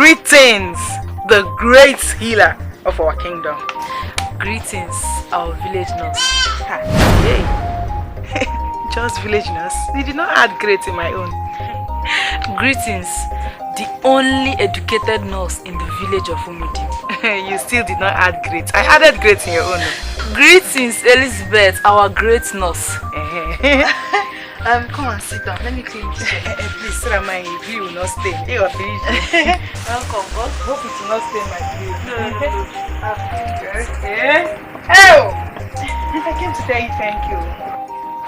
Greetings, the great healer of our kingdom. Greetings, our village nurse. Yay. Just village nurse. You did not add great in my own. Greetings, the only educated nurse in the village of Umudi. You still did not add great. I added great in your own. Greetings, Elizabeth, our great nurse. Come and sit down. Let me clean this. Please, Sarah, my view will not stay. You are finished. Welcome. God, hope it will not stay my view. Okay. Oh! I came to tell you thank you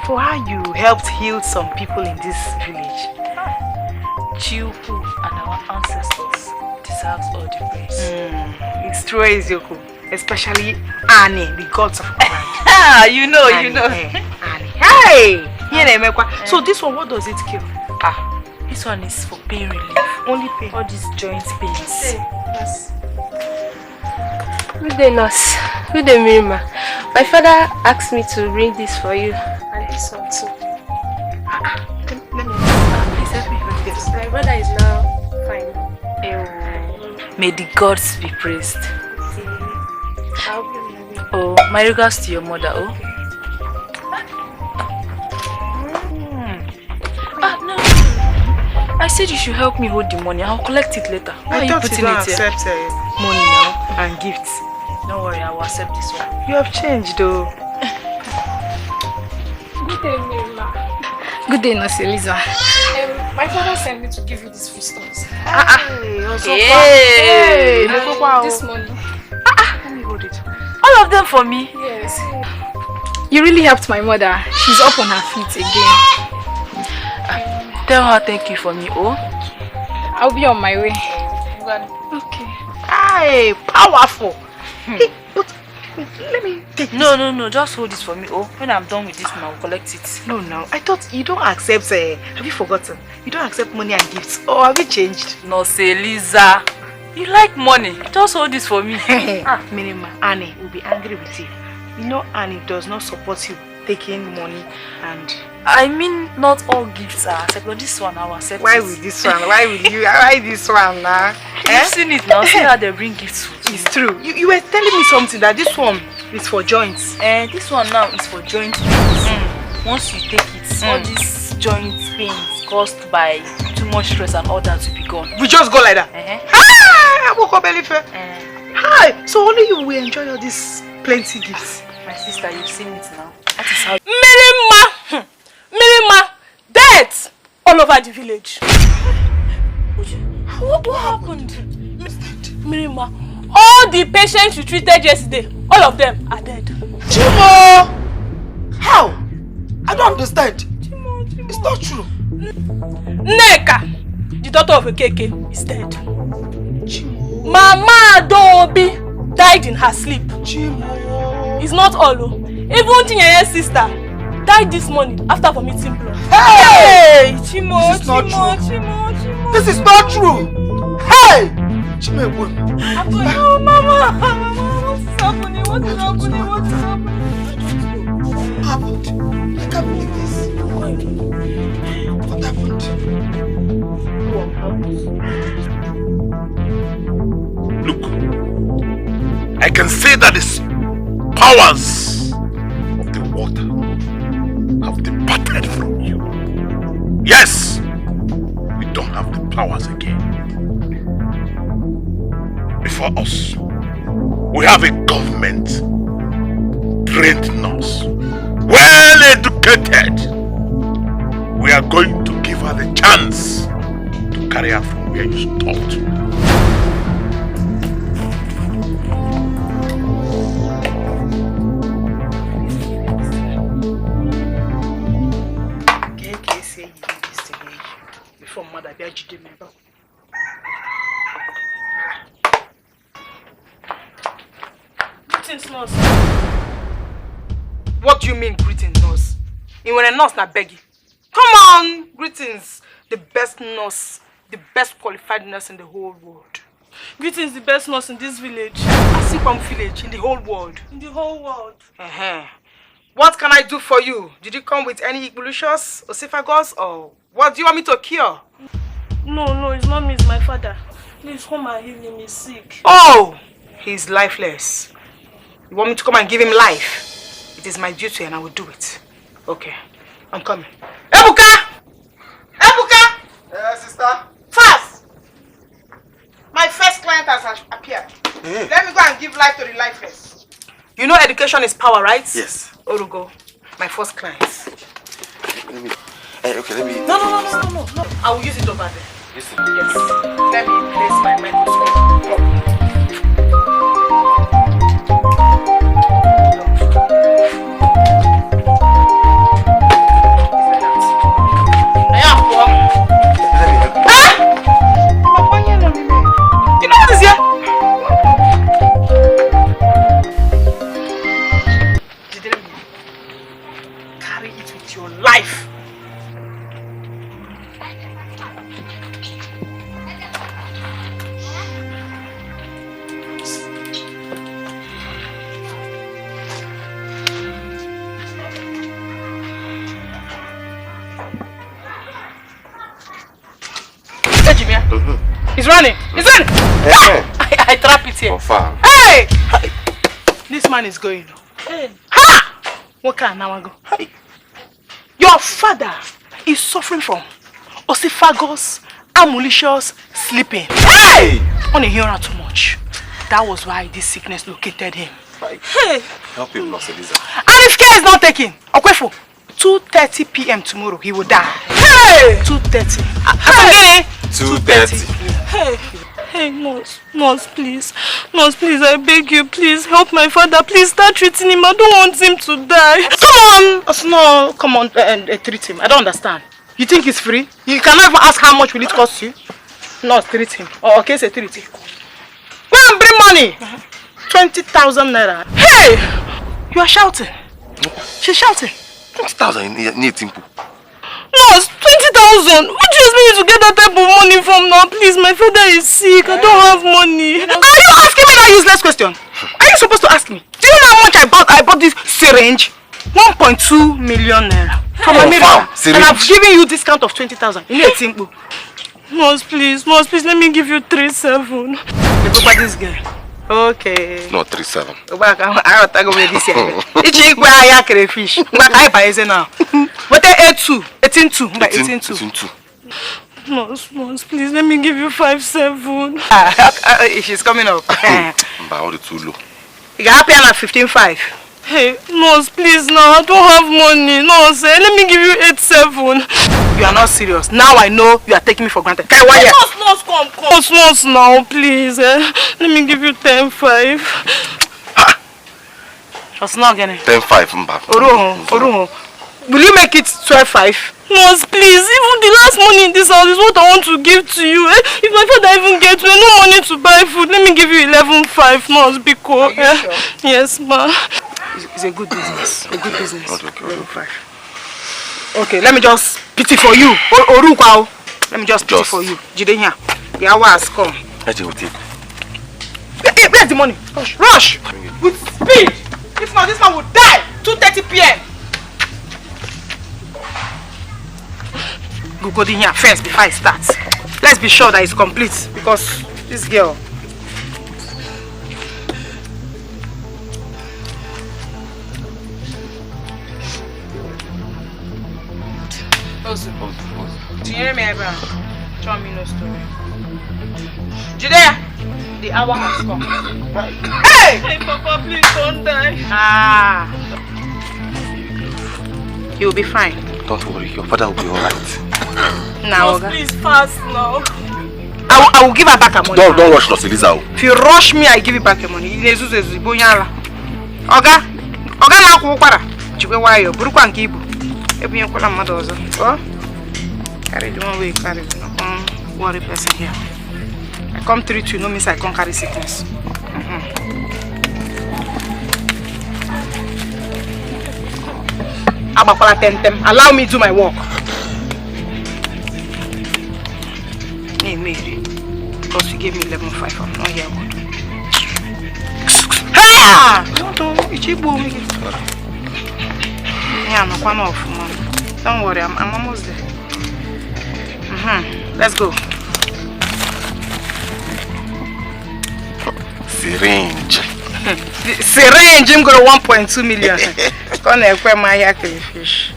for how you helped heal some people in this village. Chukwu and our ancestors deserves all the praise. It's true, Ojiakor. Especially Annie, the gods of command. you know. Annie. Hey! So this one, what does it kill? This one is for pain relief. Only pain. All these joint pains. Yes. Good day, nurse. Good day, Mirima. My father asked me to bring this for you. And this one too. Let me please help me with this. My brother is now fine. May the gods be praised. I'll be moving. Oh, my regards to your mother. Oh. No. I said you should help me hold the money. I'll collect it later. Why are you putting it here? Accept money now and gifts. Don't worry, I will accept this one. You have changed though. Good day, Mirima. Good day, Nurse Eliza. My father sent me to give you these foodstuffs. Hey, This money. Let me hold it. all of them for me. Yes. You really helped my mother. She's up on her feet again. Tell her thank you for me, oh. I'll be on my way. Okay. Hey, powerful. Hey, but let me take this. No, just hold this for me, oh. When I'm done with this one, I'll collect it. No, I thought you don't accept, have you forgotten? You don't accept money and gifts. Or have you changed? No, say Lisa. You like money. Just hold this for me. Minima, Annie will be angry with you. You know Annie does not support you taking money and... I mean, not all gifts are accepted. This one, I'll accept. Why it. with this one? Why with you? Why this one now? You've seen it now. See how they bring gifts for you. It's true. You were telling me something that this one is for joints. This one now is for joint pains. Once you take it, all these joint pains caused by too much stress and all that will be gone. We just go like that. I woke up belly fair. Hi. So only you will enjoy all these plenty gifts. My sister, you've seen it now. That is how. Mirima, death all over the village. What happened? Mirima, all the patients you treated yesterday, all of them are dead. Chimo! How? I don't understand. Chimo. It's not true. Neka, the daughter of Keke, is dead. Chimo. Mama Adobi died in her sleep. Chimo. It's not all. Even Tinyeye's sister died this morning after vomiting blood. Hey! Chimo, This is not true. Chimo. This is not true. Hey! Chimo, what? Oh, Mama, what's happening? What is happening? What happened? I can't believe this. What happened? Look, I can say that the powers of the water have departed from you. Yes, we don't have the powers again. Before us, we have a government trained nurse, well educated. We are going to give her the chance to carry out from where you stopped. Greetings, nurse. What do you mean greetings, nurse? You were a nurse na beggy. Come on, greetings. The best nurse, the best qualified nurse in the whole world. Greetings, the best nurse in this village. Asipam village in the whole world. In the whole world. What can I do for you? Did you come with any evolutions, oesophagus, or what do you want me to cure? No, it's not me, it's my father. Please come and heal him. He's sick. Oh, he's lifeless. You want me to come and give him life? It is my duty and I will do it. Okay, I'm coming. Ebuka! Ebuka! Sister. Fast! My first client has appeared. Let me go and give life to the lifeless. You know education is power, right? Yes. Orugo, my first client. Let me. Okay, let me. No. I will use it over there. Listen. Yes. Let me place my microscope. You know what is here? Carry it with your life. He's running! He's running! I trap it here. Hey! This man is going. Hey. Ha! What can now I go? Hey. Your father is suffering from oesophagus and malicious sleeping. Hey! On a hearing too much. That was why this sickness located him. Hey! Help him, Nurse Eliza. And if care is not taken, Okwefo, 2:30 p.m. tomorrow he will die. Hey! 2:30. Hey! 2:30. Hey, nurse, please. Nurse, please, I beg you, please help my father. Please start treating him. I don't want him to die. Come on, treat him. I don't understand. You think it's free? You cannot even ask how much will it cost you? No, treat him. Okay, say treat him. Well, bring money. 20,000 naira. Hey! You are shouting. She's shouting. 20,000 need simple. Nurse, 20,000. Where do you expect me to get that type of money from now? Please, my father is sick. I don't have money. Are you asking me that useless question? Are you supposed to ask me? Do you know how much I bought this syringe? 1.2 million naira. From America. And I've given you discount of 20,000. You need a simple. Nurse, please, let me give you 3,700. You go by this girl. Okay. No, 3,700. I will go with this year. It's equal to crayfish. I buy it now. What 18,200. 18,200. Nurse, please let me give you 5,700. She's coming up. But all the too low. You got happy at 15,500. Hey, nurse, please now. I don't have money. Nurse, let me give you 8,700. You are not serious. Now I know you are taking me for granted. Hey, nurse, come. Nurse, now, please. Let me give you 10,500. What's not getting? 10,500, Mba. Oruho. Will you make it 12,500? Nurse, please. Even the last money in this house is what I want to give to you. If my father even gets no money to buy food, let me give you 11,500, nurse, because. Sure? Yes, ma. It's a good business. A good business. Okay. 11,500. Okay, let me just pity for you. Oruko. Let me just pity for you. Jidenya. The hour has come. Where's the money? Rush! With speed! If not, this man will die! 2:30 p.m. Go in here first before I start. Let's be sure that it's complete because this girl. Do you hear me, Abraham? Tell me no story. Judea, the hour has come. Hey! Hey, Papa, please don't die. You'll be fine. Don't worry, your father will be alright. Now, Nurse, please fast now. I will give her back her money. Don't rush Nurse Eliza. If you rush me, I give you back your money. Oga, na kwukwara. Chikwe wayo, burukwa nke ibu. Ebunye kwala mmadụ ọzọ. Oh? Carry the one way, carry. Don't worry person here. I come treat you, no means I can't carry sickness. Abakwala tentem. Allow me to do my work. Hey, Mary. Because you gave me 11,500. I'm not here. Don't worry, I'm almost there. Let's go. syringe. Syringe, I'm going to 1.2 million. Gonna equip my hair fish.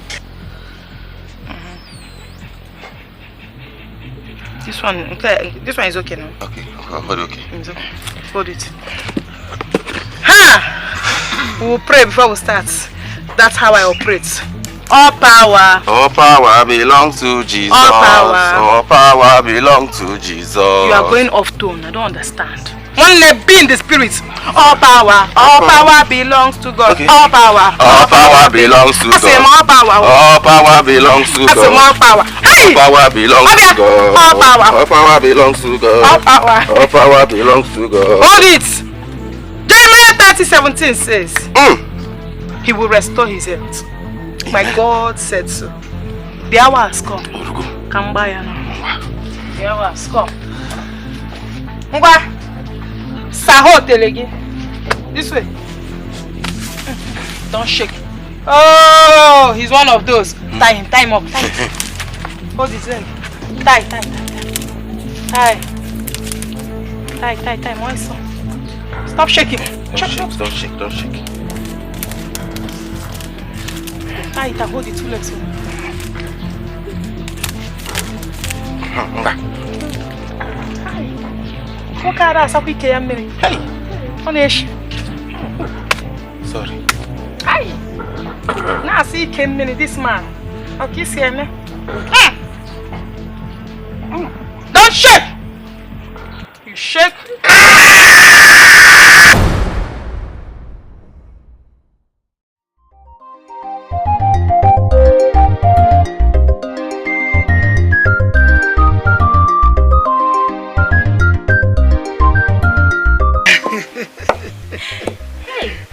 This one is okay now. Okay, hold okay. Hold it. Ha! We'll pray before we start. That's how I operate. All power. All power belongs to Jesus. All power. All power belongs to Jesus. You are going off tone. I don't understand. One leg be in the spirit. All power belongs to God. Okay. All power belongs to God. I say more power. All power belongs to God. I say more power. Hey! All power belongs to God. All power. All power belongs to God. All power. All power belongs to God. Hold it. Jeremiah 30:17 says, He will restore his health. My God said so. The hour has come. Come by now. The hour has come. Saho telegi. This way. Don't shake. Oh, he's one of those. Tie him up. Tie him. Hold his leg. Tie. My son. Stop shaking. Don't shake. Tie it and hold the two legs. Hey! Sorry. Hi! Now see came in this man. Okay, see me. Don't shake! You shake.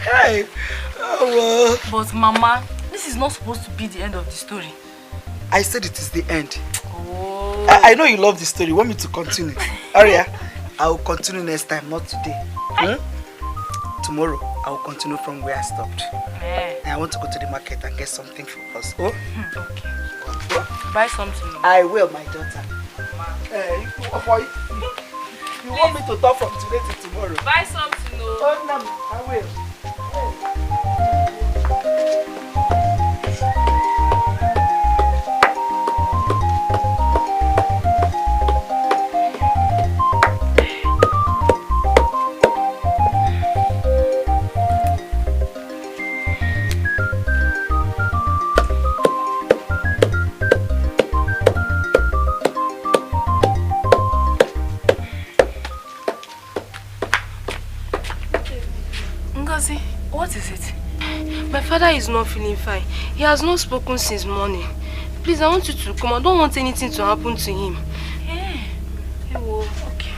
Hey. Oh, But Mama, this is not supposed to be the end of the story. I said it is the end. Oh. I know you love the story. You want me to continue? Aria, I will continue next time, not today. Tomorrow, I will continue from where I stopped. And I want to go to the market and get something for us. Oh? Okay. Buy something. I will, my daughter. You want me to talk from today to tomorrow? Buy something, no. Oh, no, I will. What is it? My father is not feeling fine. He has not spoken since morning. Please, I want you to come. I don't want anything to happen to him. Okay.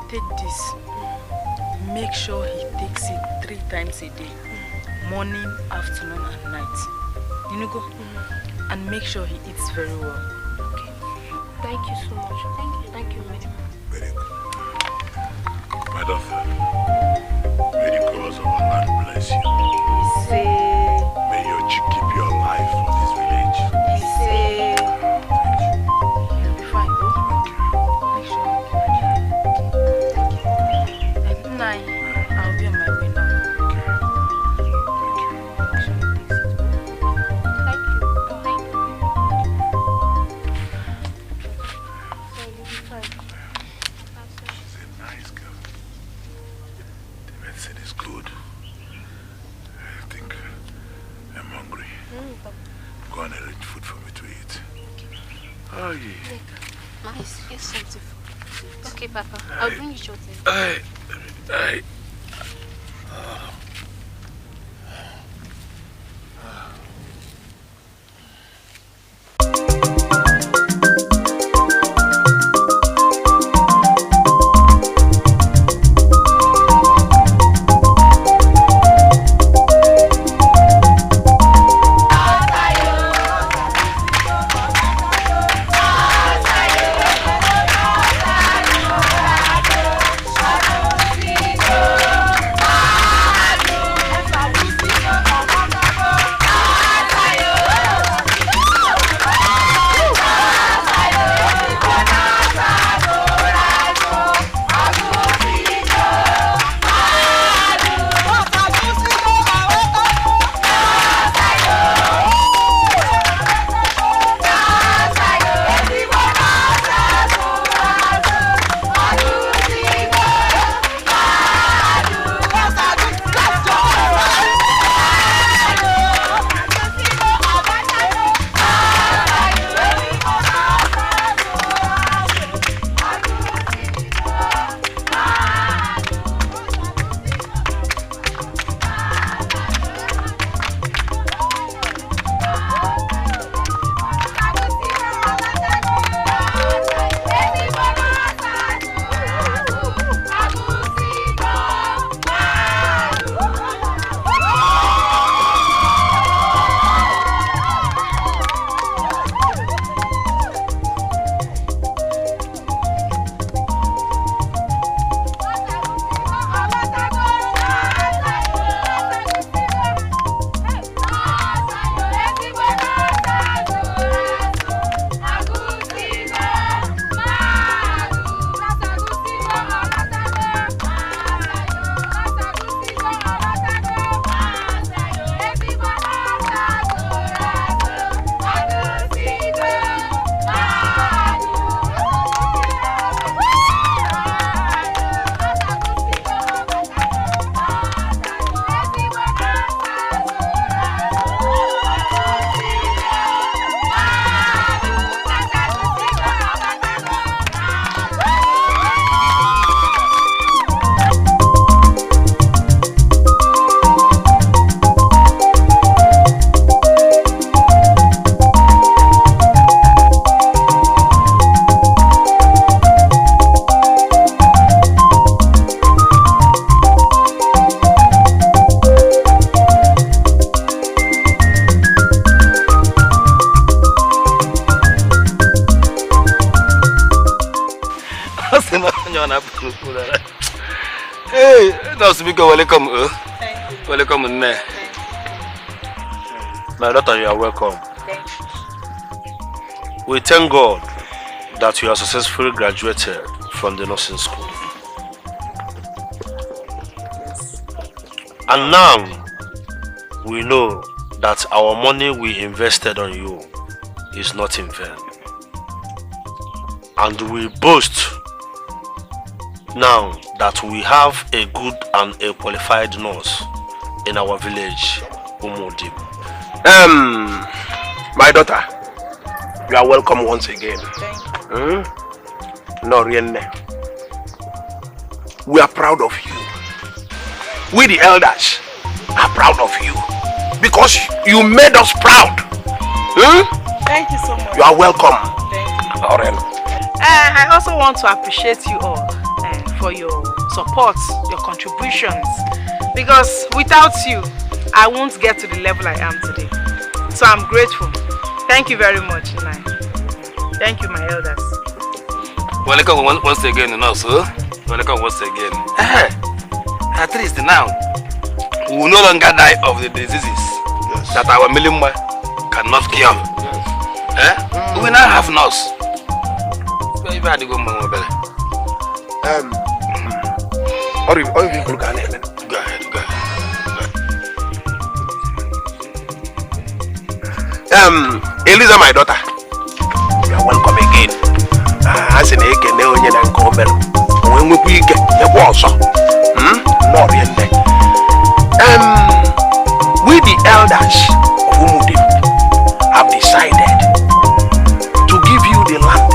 Take this. Make sure he takes it 3 times a day. Morning, afternoon and night. You know, go. And make sure he eats very well. Okay. Thank you so much. Thank you, madam. Very good. My daughter, may the gods of Allah bless you. May your chick keep you alive for this village. You'll be fine, bro. Make sure you keep it. Thank you. And I'll be on my way now. Okay. Nice, get something. Okay, Papa. I'll bring you shortly. Hey, that's big. Welcome. Welcome, Nne. My daughter, you are welcome. Thank you. We thank God that you are successfully graduated from the nursing school. And now, we know that our money we invested on you is not in vain. And we boast now that we have a good and a qualified nurse in our village, Umudim. My daughter, you are welcome once again. Thank you. Norienne, we are proud of you. We the elders are proud of you because you made us proud. Thank you so much. You are welcome. Thank you. Aurel. I also want to appreciate you all for your support, your contributions, because without you, I won't get to the level I am today. So I'm grateful. Thank you very much, Nai. Thank you, my elders. Welcome once again, nurse. Welcome once again. At least now, we will no longer die of the diseases that our Milimba cannot cure. We now have nurse. Go ahead. Eliza, my daughter, you are welcome again. As in Eke, Neonia and Comel, when we get the water, we the elders of Umudim have decided to give you the land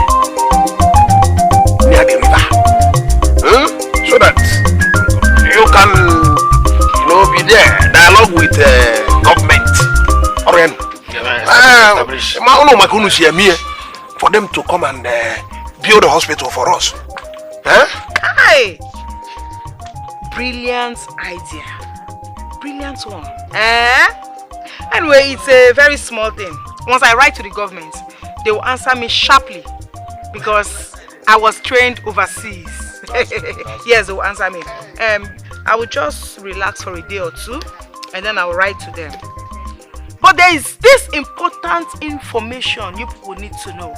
for them to come and build a hospital for us. Huh? Hey! Brilliant idea. Brilliant one. Anyway, it's a very small thing. Once I write to the government, they will answer me sharply because I was trained overseas. Yes, they will answer me. I will just relax for a day or two and then I will write to them. But there is this important information you people need to know.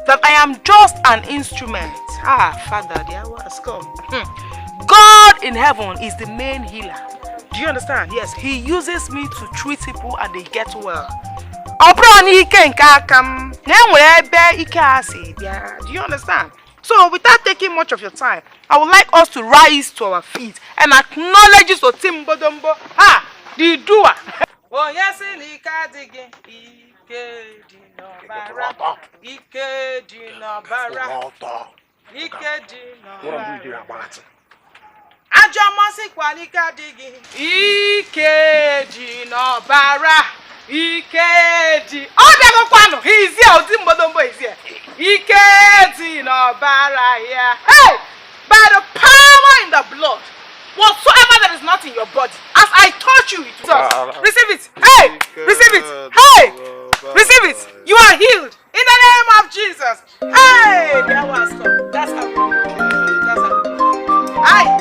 That I am just an instrument. Father, the hour has come. God in heaven is the main healer. Do you understand? Yes, he uses me to treat people and they get well. Do you understand? So without taking much of your time, I would like us to rise to our feet and acknowledge this Otimbo Dombo. The doer. Oh yes, Ajamasi kwalika digi. Ikeji no bara. Ikeji. Oh, there go kwano. He is here. Otimbo Dombo is here. Ikeji no bara here. Hey! By the power in the blood, whatsoever that is not in your body, as I taught you, it was. Receive it. Hey! Receive it. Hey! Receive it. You are healed. In the name of Jesus. Hey! There was come. That's how we do. That's how we do. Aye.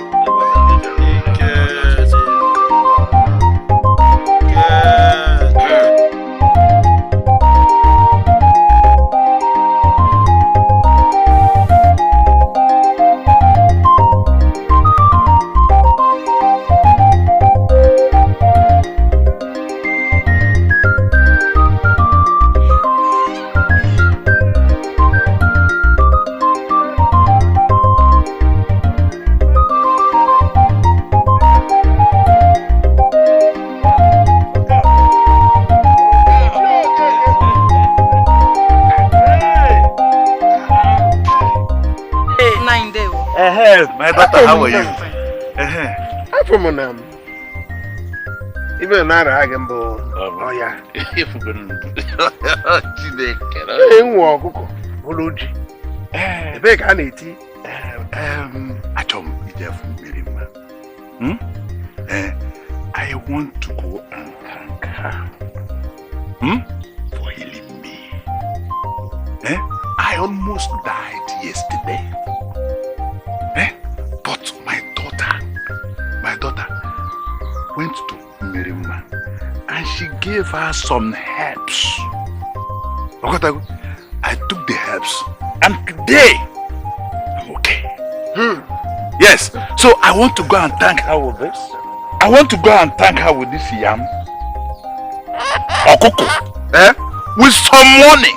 My daughter, how are you? I'm from even not a gamble. Oh, yeah. If we're going to the big honey. I told me, I want to go and thank her for healing me. I almost died yesterday. But my daughter went to Mirima and she gave her some herbs. I took the herbs and today I'm okay. Yes, so I want to go and thank her with this. I want to go and thank her with this yam or cocoa, with some money.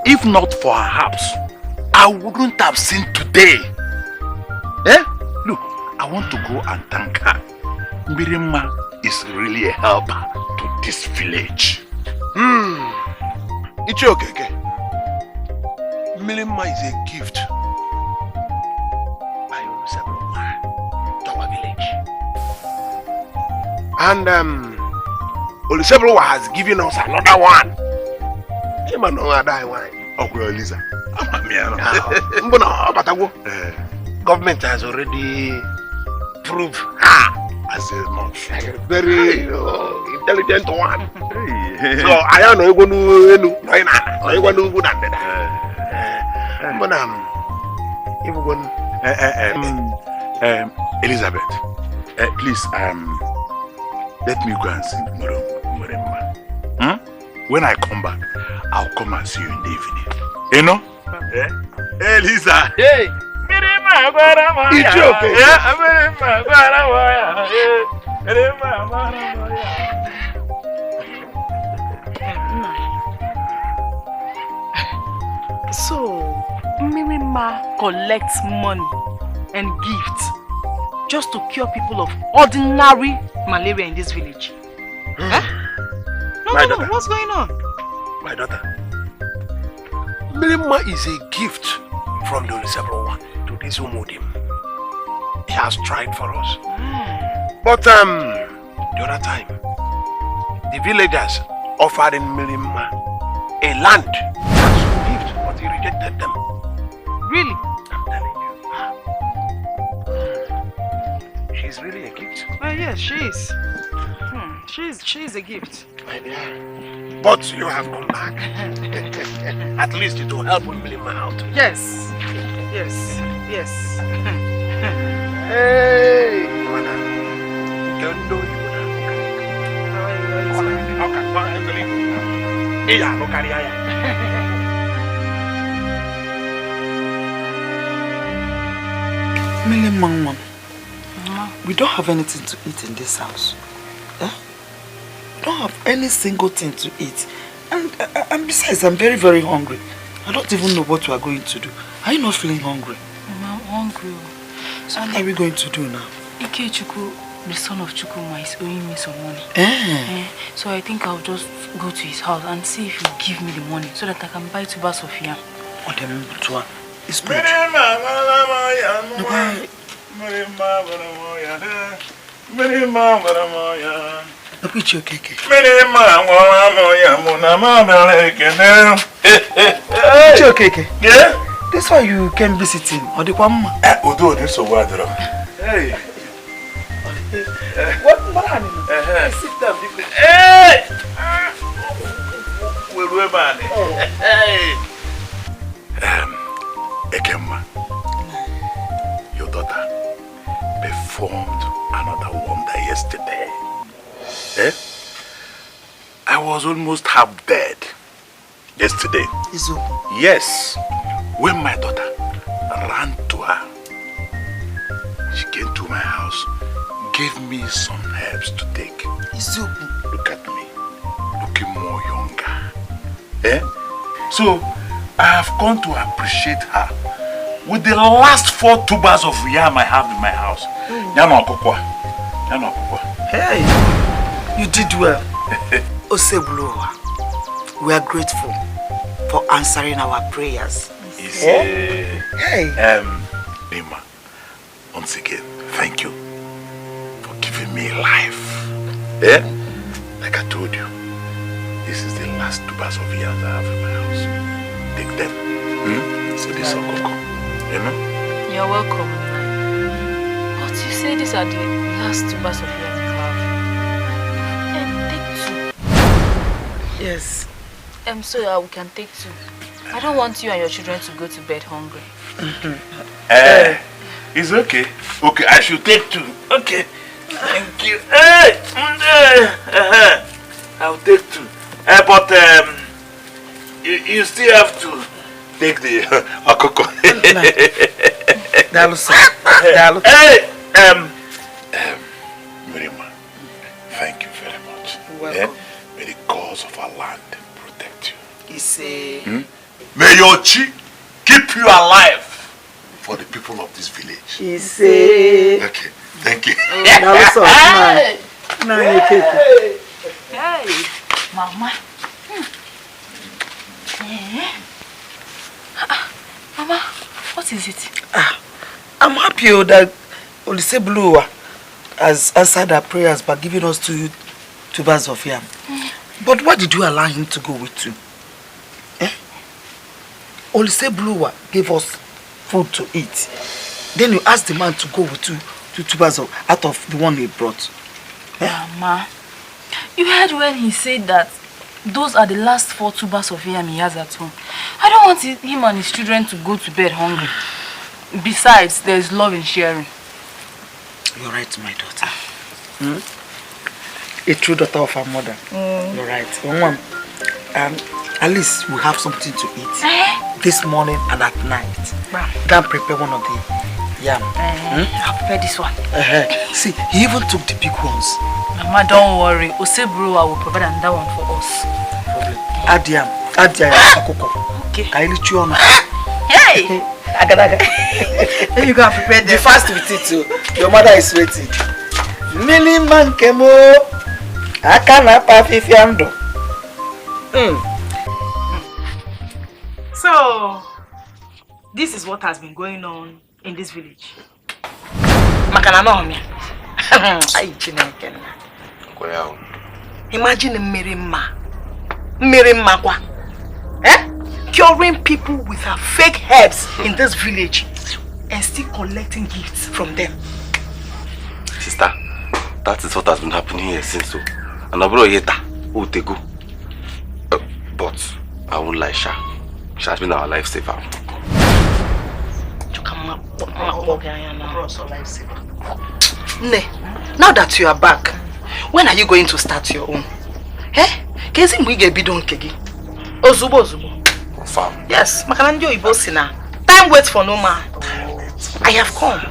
If not for her herbs, I wouldn't have seen today. Look, I want to go and thank her. Mirima is really a helper to this village. It's okay. Mirima is a gift by to our village. And Olusebuwa has given us another one. Eliza. Government has already proved her as a very intelligent one. So I don't know going to good at that. Elizabeth, please let me go and see Muremma. When I come back, I'll come and see you in the evening. You know? Eliza. Hey. It's okay. So, Mirima collects money and gifts just to cure people of ordinary malaria in this village. No, what's going on? My daughter, Mirima is a gift from the Olusebuwa one to this Umudim. He has tried for us. But the other time, the villagers offered in Mirima a land as a gift, but he rejected them. Really? I'm telling you. She's really a gift. Well, yes, she is. She's a gift. But you have come back. At least to help Milima out. Yes. Hey, madam. Don't know you. Milima, we don't have anything to eat in this house. We don't have any single thing to eat. And besides, I'm very, very hungry. I don't even know what we are going to do. Are you not feeling hungry? I'm hungry. So what are we going to do now? Nkechi, the son of Chukwuma, is owing me some money. So I think I'll just go to his house and see if he'll give me the money so that I can buy 2 bags of yam. Oh, it's good. Yeah? That's why you came visiting. Or the one? Hey. What man? Sit down. Hey! Hey! Ekemma, your daughter performed another wonder yesterday. I was almost half dead yesterday. Yes. When my daughter ran to her, she came to my house, gave me some herbs to take. Look at me, looking more younger. So I have come to appreciate her with the last 4 tubers of yam I have in my house. Hey, you did well. Osebuluwa, we are grateful for answering our prayers. Hey. Nima, once again, thank you for giving me life. Like I told you, this is the last 2 bars of yams I have in my house. Take them. So this will go. You know? You're welcome. But you say these are the last 2 bars of yam you have. Take 2. Yes. So we can take 2. I don't want you and your children to go to bed hungry. It's okay. Okay, I should take 2. Okay. Thank you. I'll take 2. But you still have to take the akoko. Mirima, thank you very much. May the cause of our land protect you. May your chi keep you alive for the people of this village. Okay, thank you. Hey, Mama. Mama, what is it? I'm happy that Olisebuluwa has answered our prayers by giving us 2 tubers of yam. But why did you allow him to go with 2? Olisebuluwa gave us food to eat. Then you asked the man to go with 2 tubers out of the one he brought. Mama, you heard when he said that those are the last 4 tubers of yam he has at home. I don't want him and his children to go to bed hungry. Besides, there is love in sharing. You're right, my daughter. A true daughter of her mother. You're right. At least we have something to eat this morning and at night. Can prepare one of the yam. I'll prepare this one. See, he even took the big ones. Mama, don't worry. Osebruwa will provide another one for us. Add yam. Add yam. Okay. Can you chew on? Hey! Then you can prepare the fast with it too. Your mother is waiting. Mili mankemo. Akana pafifiando. So, this is what has been going on in this village. Makana no me. Ai Chineke. Kwea. Imagine Mirimma kwa. Curing people with her fake herbs in this village and still collecting gifts from them. Sister, that is what has been happening here since so. And Abro Yeta, Utegu. But I won't lie, Sha. She has been our lifesaver. Now that you are back, when are you going to start your own? Kezi mwige bidon kegi. Ozubo. Farm. Yes, makananjo ibosina. Time waits for no man. I have come.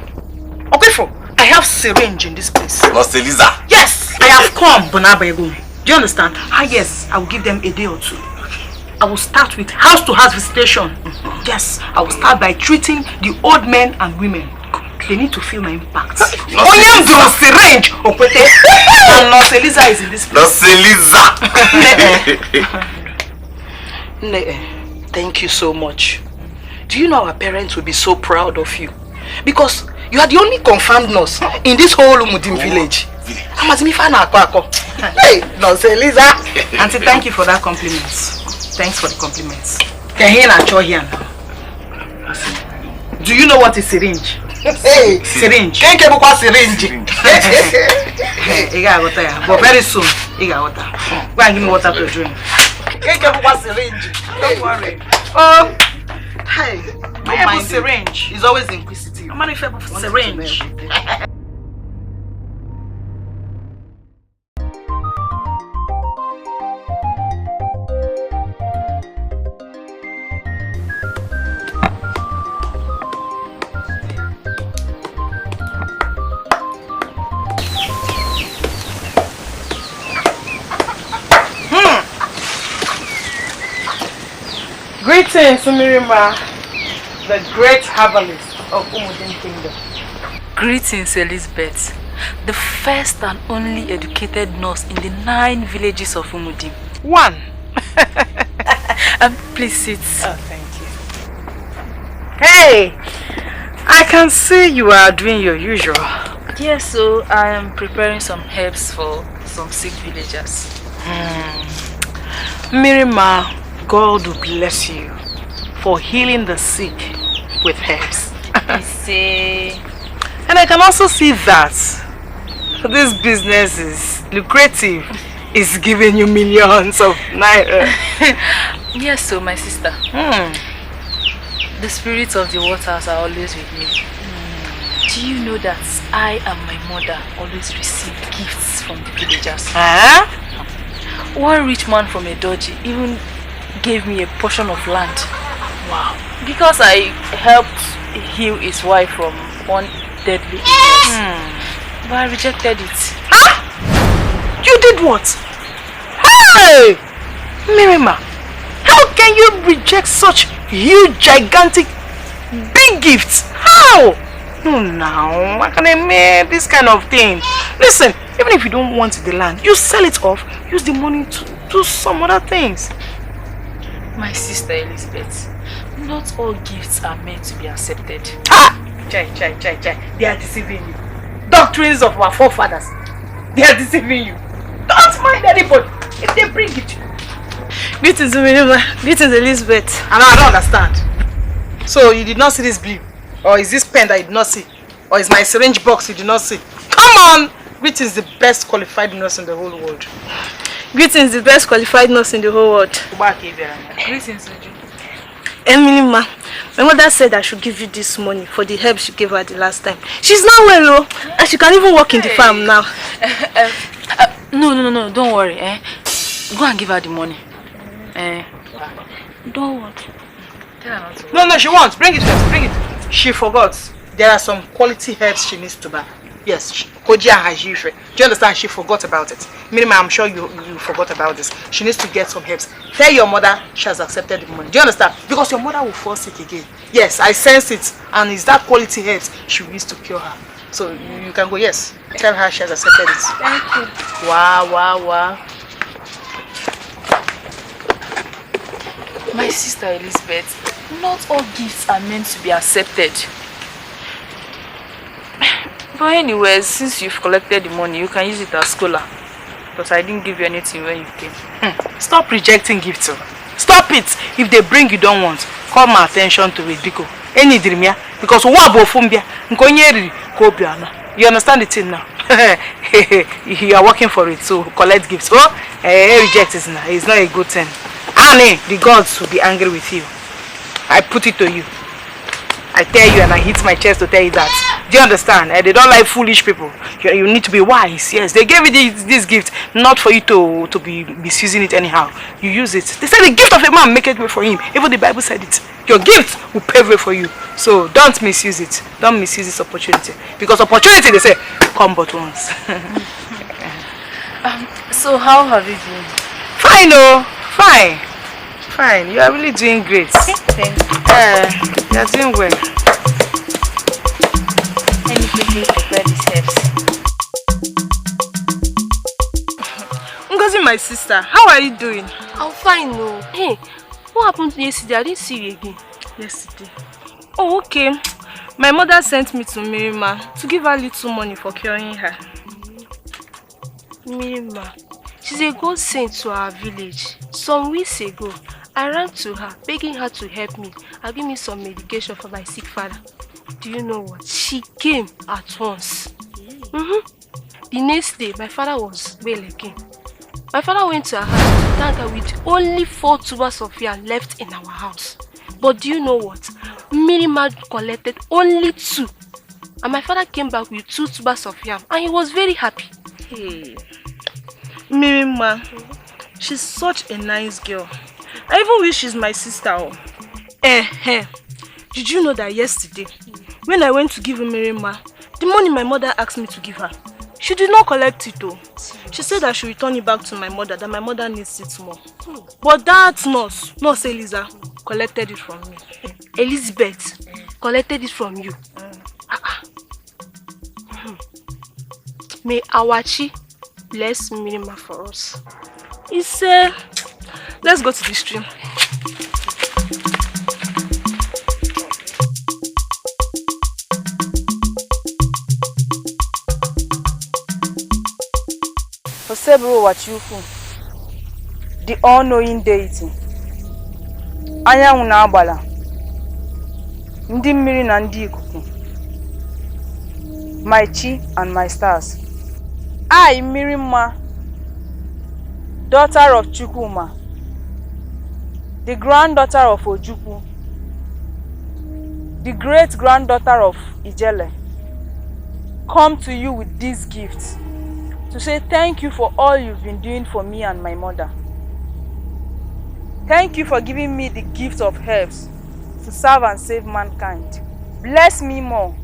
Okay, I have syringe in this place. Lost Eliza. Yes, I have come, Bonabego. Do you understand? Yes, I will give them a day or two. I will start with house-to-house visitation. Yes, I will start by treating the old men and women. They need to feel my impact. Onyam syringe. And Lost Eliza is in this place. Lost Eliza. Thank you so much. Do you know our parents will be so proud of you? Because you are the only confirmed nurse in this whole Umudim village. Hey, Lost Eliza. Auntie, thank you for that compliment. Thanks for the compliments. Do you know what is syringe? Hey, syringe. Can't get a syringe. But very soon, go and give me water to drink. Can't get a syringe. Don't worry. Oh, hey, my syringe is always inquisitive. I'm a syringe. Greetings, Mirima, the great herbalist of Umudim Kingdom. Greetings, Elizabeth, the first and only educated nurse in the 9 villages of Umudim. 1. Please sit. Oh, thank you. Hey, I can see you are doing your usual. Yes, so I am preparing some herbs for some sick villagers. Mirima, God will bless you for healing the sick with herbs. I say. And I can also see that this business is lucrative. It's giving you millions of naira. Yes, so my sister. The spirits of the waters are always with me. Do you know that I and my mother always receive gifts from the villagers? One rich man from a doji even gave me a portion of land. Wow. Because I helped heal his wife from one deadly illness. But I rejected it. You did what? Hey! Mirima, how can you reject such huge, gigantic, big gifts? How? No, now, how can I make this kind of thing? Listen, even if you don't want the land, you sell it off, use the money to do some other things. My sister Elizabeth, not all gifts are meant to be accepted. Chai. They are deceiving you. Doctrines of our forefathers. They are deceiving you. Don't mind anybody if they bring it. Greetings, Elizabeth. And I don't understand. So you did not see this blue? Or is this pen that you did not see? Or is my syringe box you did not see? Come on! Which is the best qualified nurse in the whole world? Greetings, the best qualified nurse in the whole world. Greetings, Uju. Emily, ma, my mother said I should give you this money for the help she gave her the last time. She's now well, and she can even work in the farm now. No, don't worry. Go and give her the money. Don't want. No, she wants. Bring it first, bring it. She forgot. There are some quality herbs she needs to buy. Yes, Koja has usually. Do you understand? She forgot about it. Minima, I'm sure you forgot about this. She needs to get some herbs. Tell your mother she has accepted the money. Do you understand? Because your mother will fall sick again. Yes, I sense it. And it's that quality herbs she needs to cure her. So you can go, yes. Tell her she has accepted it. Thank you. Wow. My sister Elizabeth, not all gifts are meant to be accepted. But anyway, since you've collected the money, you can use it as scholar. Because I didn't give you anything when you came. Stop rejecting gifts. Stop it. If they bring you don't want, call my attention to it because you understand the thing now? You are working for it, so collect gifts. Oh, reject it now. It's not a good thing. Annie, the gods will be angry with you. I put it to you. I tell you and I hit my chest to tell you that. Do you understand? They don't like foolish people. You need to be wise. Yes, they gave you this gift not for you to be misusing it anyhow. You use it. They said the gift of a man make it way for him. Even the Bible said it. Your gift will pave way for you. So don't misuse it. Don't misuse this opportunity. Because opportunity, they say, come but once. So how have you been? Fine, oh. Fine. Fine. You are really doing great. Thank you. You are doing well. Let me quickly prepare these herbs. Ngozi, my sister, how are you doing? I'm fine, no. Hey, what happened yesterday? I didn't see you again. Yesterday? Oh, okay. My mother sent me to Mirima to give her little money for curing her. Mirima, she's a god saint to our village. Some weeks ago, I ran to her, begging her to help me and give me some medication for my sick father. Do you know what? She came at once. The next day, my father was well again. My father went to her house to thank her with only 4 tubers of yam left in our house. But do you know what? Mirima collected only 2. And my father came back with 2 tubers of yam and he was very happy. Hey. Mirima, she's such a nice girl. I even wish she's my sister. Did you know that yesterday, when I went to give Mirima, the money my mother asked me to give her, she did not collect it though. She said I should return it back to my mother, that my mother needs it more. But that nurse Eliza, collected it from me. Elizabeth collected it from you. May Awachi bless Mirima for us. Let's go to the stream. Nwachukwu, the all-knowing deity. Anyanwụ na-agbala, ndị mmiri na ndị ikuku, my chi and my stars. I, Mirima, daughter of Chukwuma, the granddaughter of Ojukwu, the great-granddaughter of Ijele, come to you with these gifts to say thank you for all you've been doing for me and my mother. Thank you for giving me the gift of herbs to serve and save mankind. Bless me more.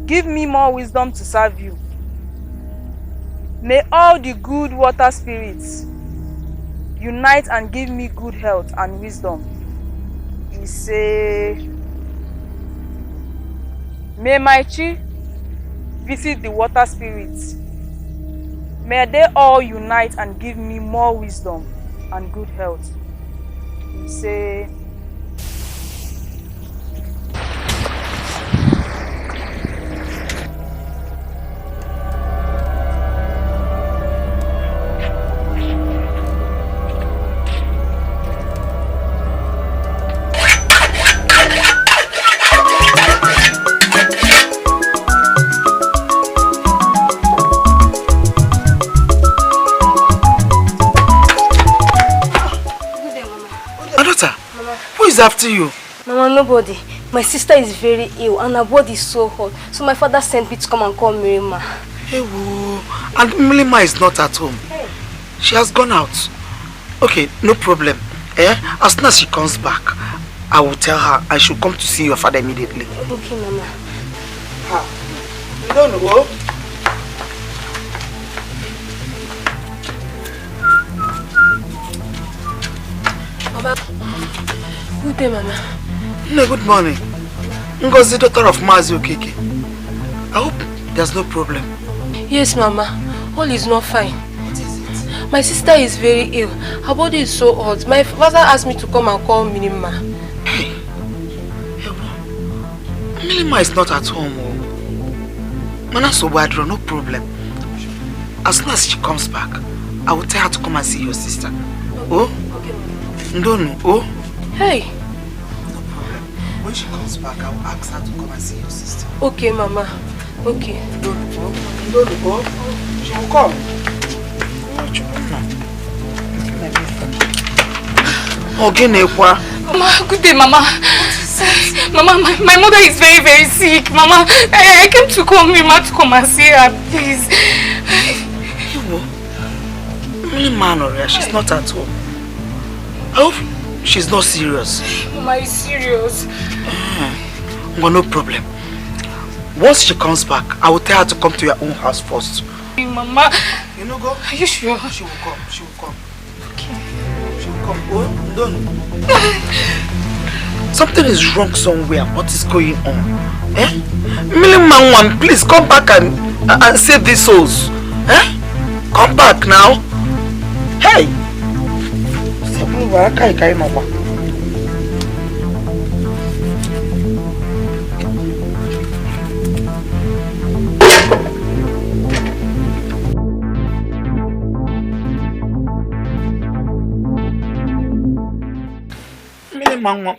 Give me more wisdom to serve you. May all the good water spirits unite and give me good health and wisdom. He say, may my chi visit the water spirits. May they all unite and give me more wisdom and good health. He say, after you? Mama, nobody. My sister is very ill and her body is so hot. So my father sent me to come and call Mirima. Hey, whoa. And Mirima is not at home. Hey. She has gone out. Okay, no problem. As soon as she comes back, I will tell her I should come to see your father immediately. Okay, Mama. You don't know? Good day, Mama. No, good morning. Ngozi, daughter of Mazi Okeke. I hope there's no problem. Yes, Mama. All is not fine. What is it? My sister is very ill. Her body is so hot. My father asked me to come and call Mirima. Hey. Mirima is not at home. Mana so bad, no problem. As soon as she comes back, I will tell her to come and see your sister. Okay. Oh? Okay, Mama. Ndonu, oh? Hey. No problem. When she comes back, I will ask her to come and see your sister. Okay, Mama. Okay. Ndonu, oh? She will come. Mama, good day, Mama. Mama, my mother is very, very sick. Mama, I came to call Mima to come and see her, please. She's not at home. I hope she's not serious. Mama is serious. Well, no problem. Once she comes back, I will tell her to come to your own house first. Mama. You know, go? Are you sure? She will come. She will come. Okay. She will come. Oh, don't. Something is wrong somewhere. What is going on? Eh? Milliman, please come back and save these souls. Eh? Come back now. Hey! Milliman,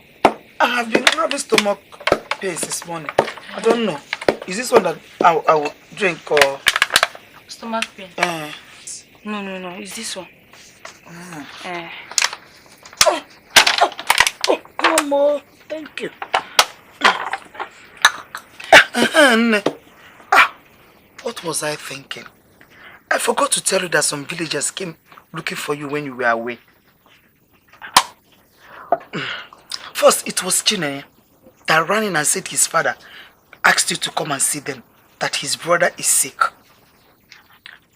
I have been having stomach pains this morning. I don't know. Is this one that I will drink or... Stomach pain? No. It's this one. Mama, thank you. What was I thinking? I forgot to tell you that some villagers came looking for you when you were away. First, it was Chine that ran in and said his father asked you to come and see them, that his brother is sick.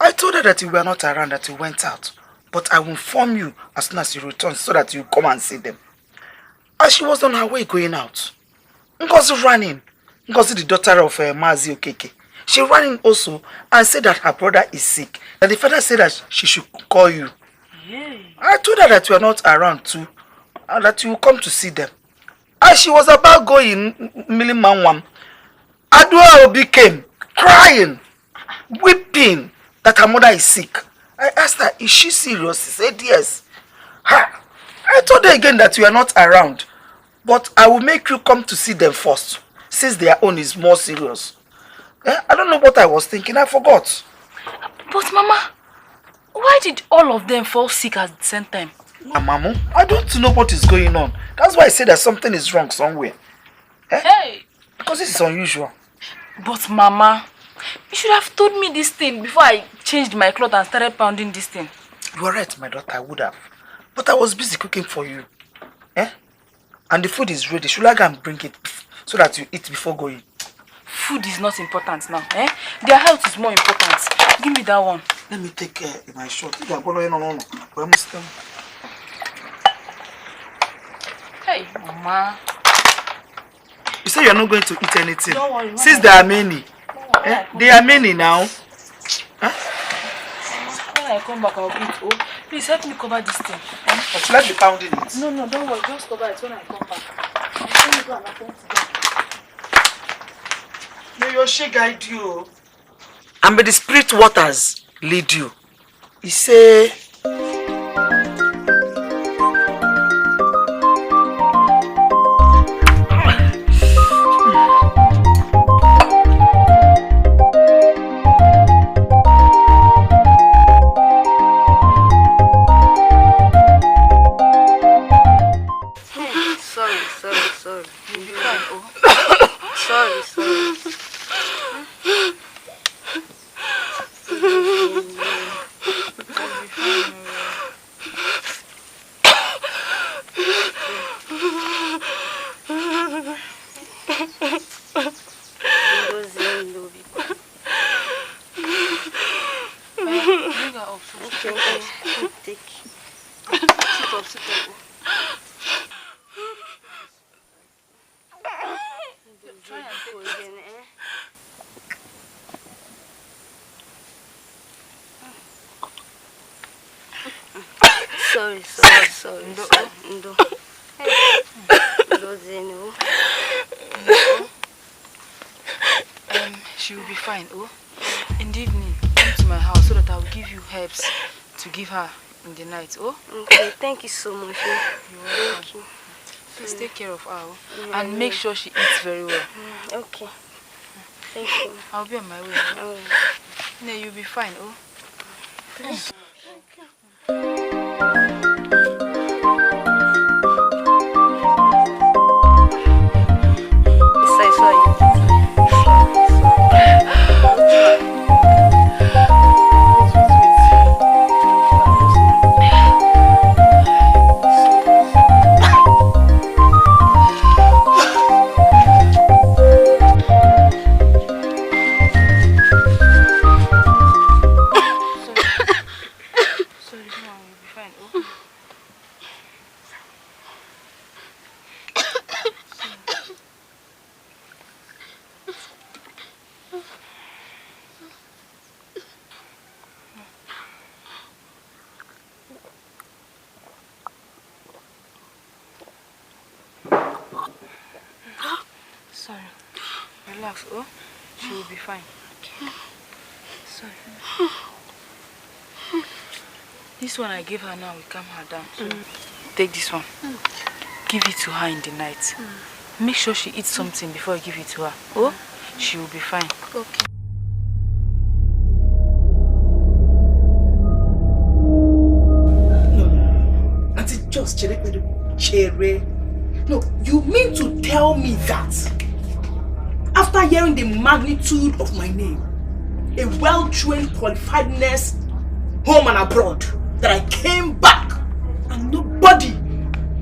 I told her that you were not around, that you went out. But I will inform you as soon as you return so that you come and see them. As she was on her way going out, Ngozi ran in. Ngozi, the daughter of Mazi Okeke. She ran in also and said that her brother is sick. That the father said that she should call you. I told her that you are not around too. And that you will come to see them. As she was about going, Milimanwam, Adua Obi came, crying, weeping that her mother is sick. I asked her, is she serious? She said yes. I told her again that you are not around. But I will make you come to see them first, since their own is more serious. I don't know what I was thinking, I forgot. But Mama, why did all of them fall sick at the same time? Mama, I don't know what is going on. That's why I said that something is wrong somewhere. Hey! Because this is unusual. But Mama, you should have told me this thing before I changed my clothes and started pounding this thing. You are right, my daughter, I would have. But I was busy cooking for you. And the food is ready. Should I go and bring it so that you eat before going? Food is not important now. Their health is more important. Give me that one. Let me take my shot. Hey, Mama. You say you're not going to eat anything. Don't worry, since there are many. They are many now. When I come back, I'll eat. Oh, please help me cover this thing. Should I be pounding it? No, don't worry. Just cover it when I come back. Let me go and attend to them. May your shade guide you. And may the spirit waters lead you. He say... Sorry. Ndo. She will be fine. In the evening, come to my house so that I will give you herbs to give her in the night, oh? Okay, thank you so much. You're welcome. Please take care of her, and make sure she eats very well. Okay. Thank you. I'll be on my way. No, you'll be fine, oh? Please. Sorry. Relax, oh? She will be fine. Sorry. This one I give her now will calm her down. So take this one. Give it to her in the night. Make sure she eats something before I give it to her. Oh? She will be fine. Okay. No. Auntie, just cherry. No, you mean to tell me that after hearing the magnitude of my name, a well-trained, qualified nurse, home and abroad, that I came back and nobody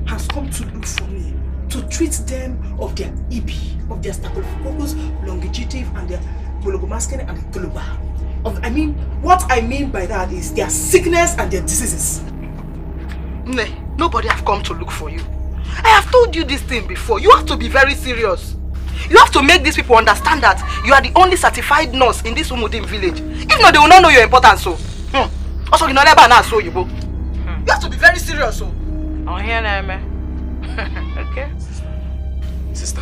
has come to look for me to treat them of their EB, of their Staphylococcus longigitive and their Bulogomaskin and the global. What I mean by that is their sickness and their diseases. Nobody have come to look for you. I have told you this thing before. You have to be very serious. You have to make these people understand that you are the only certified nurse in this Umudim village. If not, they will not know your importance. So, also, you know never know so you go. You have to be very serious. So, I'm here now, man. Okay. Sister,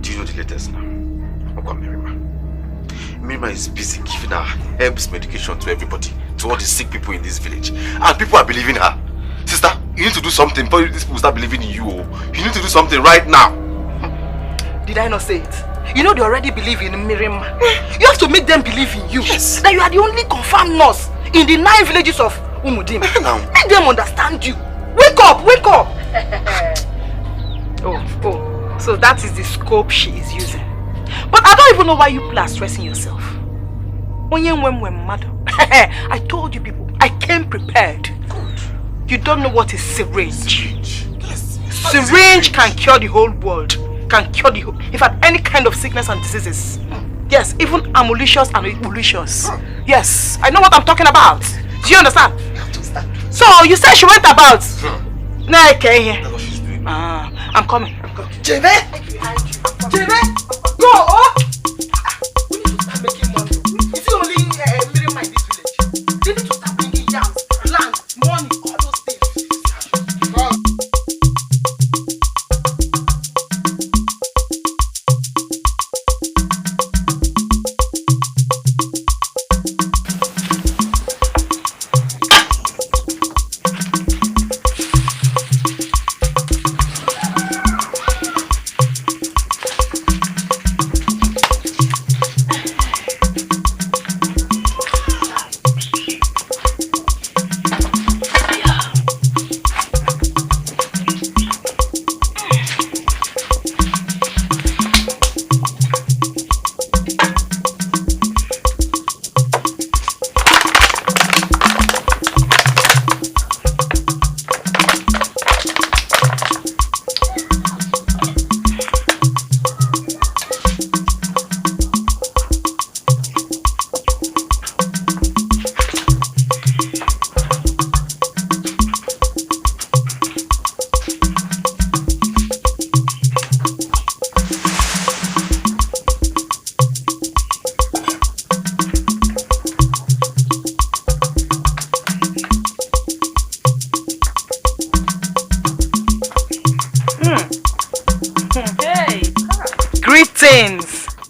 do you know the latest now? Uncle Mirima. Mirima is busy giving her herbs medication to everybody, to all the sick people in this village, and people are believing her. Sister, you need to do something before these people start believing in you. You need to do something right now. Did I not say it? You know they already believe in Mirima. You have to make them believe in you. Yes. That you are the only confirmed nurse in the 9 villages of Umudim. Now. Make them understand you. Wake up, wake up. Oh, so that is the scope she is using. But I don't even know why you people are stressing yourself. I told you people, I came prepared. Good. You don't know what is syringe. Yes. Syringe can cure the whole world. Can cure the whole, in fact, any kind of sickness and diseases. Yes, even amolicious and ebolicious. Yes, I know what I'm talking about. Do you understand? So you said she went about. No, I can't hear. That's what she's doing. I'm coming. Jebe! Jebe! Go! Oh! We need to start making money. If you only mirror my this village, they need to start bringing yams, land, money, all those things.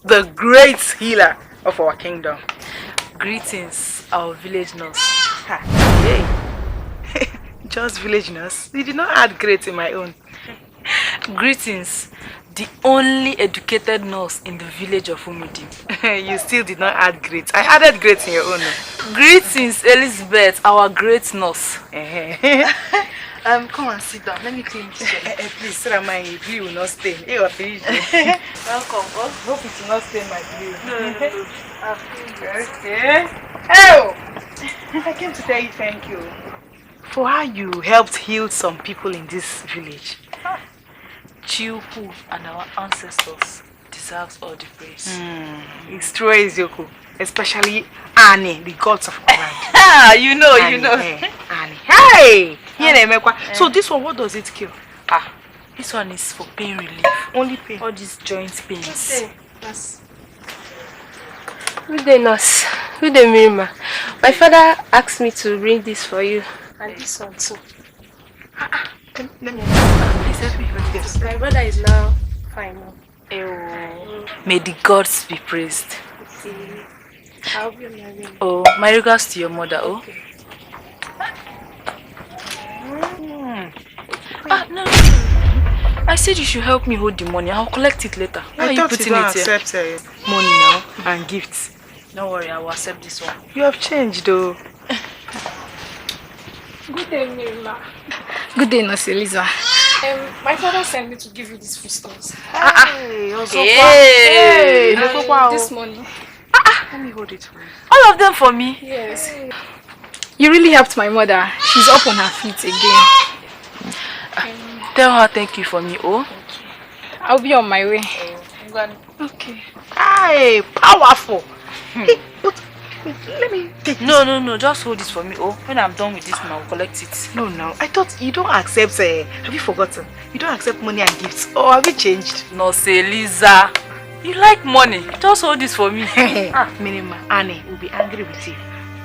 The great healer of our kingdom. Greetings, our village nurse. Hey. Just village nurse. You did not add great in my own. Greetings, the only educated nurse in the village of Umudi. You still did not add great. I added great in your own. Greetings, Elizabeth, our great nurse. Come and sit down. Let me clean this one. Please, Sarah, my blue will not stain. You are finished. Welcome. Hope it will not stain my blue. No. Okay. Oh! I came to tell you thank you for how you helped heal some people in this village. Chiuku and our ancestors deserves all the praise. It's true, Ojiakor. Especially Annie, the gods of Ireland. you know. Annie. Hey! So this one, what does it kill? This one is for pain relief. Only pain? All these joint pains. Good day, nurse. Good day, Mirima. My father asked me to bring this for you. And this one too. Let me please help me with this. My brother is now fine now. May the gods be praised. I'll be married. Oh, my regards to your mother. Okay. No. I said you should help me hold the money. I'll collect it later. Why are you putting you don't it here? accept money now and gifts. Don't worry, I will accept this one. You have changed though. Good day, Mirima. Good day, Nurse Eliza. My father sent me to give you these foodstuffs. Hey, this money. Let me hold it for you. All of them for me? Yes. You really helped my mother. She's up on her feet again. Tell her thank you for me, oh? I'll be on my way. Okay. Hey, powerful. Hey, but let me take this. No, just hold this for me, oh. When I'm done with this, I'll collect it. No, I thought you don't accept, have you forgotten? You don't accept money and gifts. Or have you changed? No, say Lisa. You like money. Just hold this for me. Minima, Annie will be angry with you.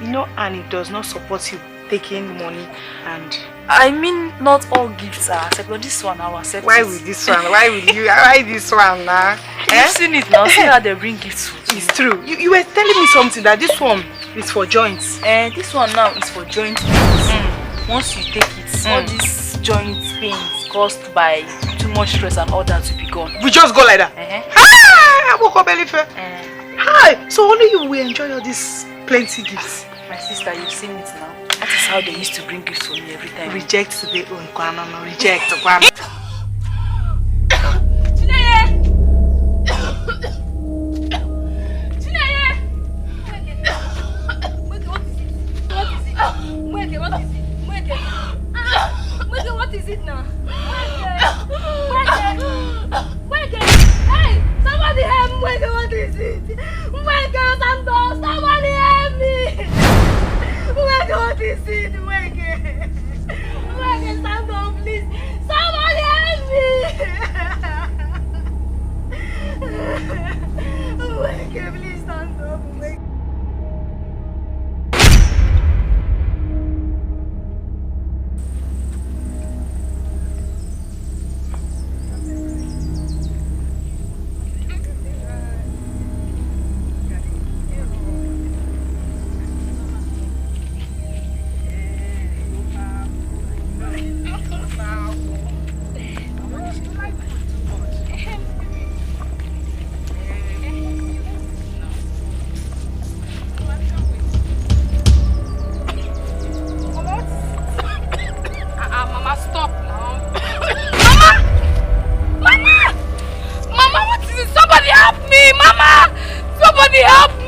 You know Annie does not support you taking money and... I mean, not all gifts are accepted, but this one I will accept. Why with this one? Why will you? Why this one now? You've seen it now. See how they bring gifts for you. It's true. You were telling me something that this one is for joints. This one now is for joint pains. Once you take it, all these joint pains caused by too much stress and all that will be gone. We just go like that. Hi. So only you will enjoy all these plenty gifts. My sister, you've seen it now. That is how they used to bring gifts for me every time. Reject today, no, reject. What is it now? Hey, somebody help me! What is it? Somebody help me! What is it? Stand up, please. Somebody help me!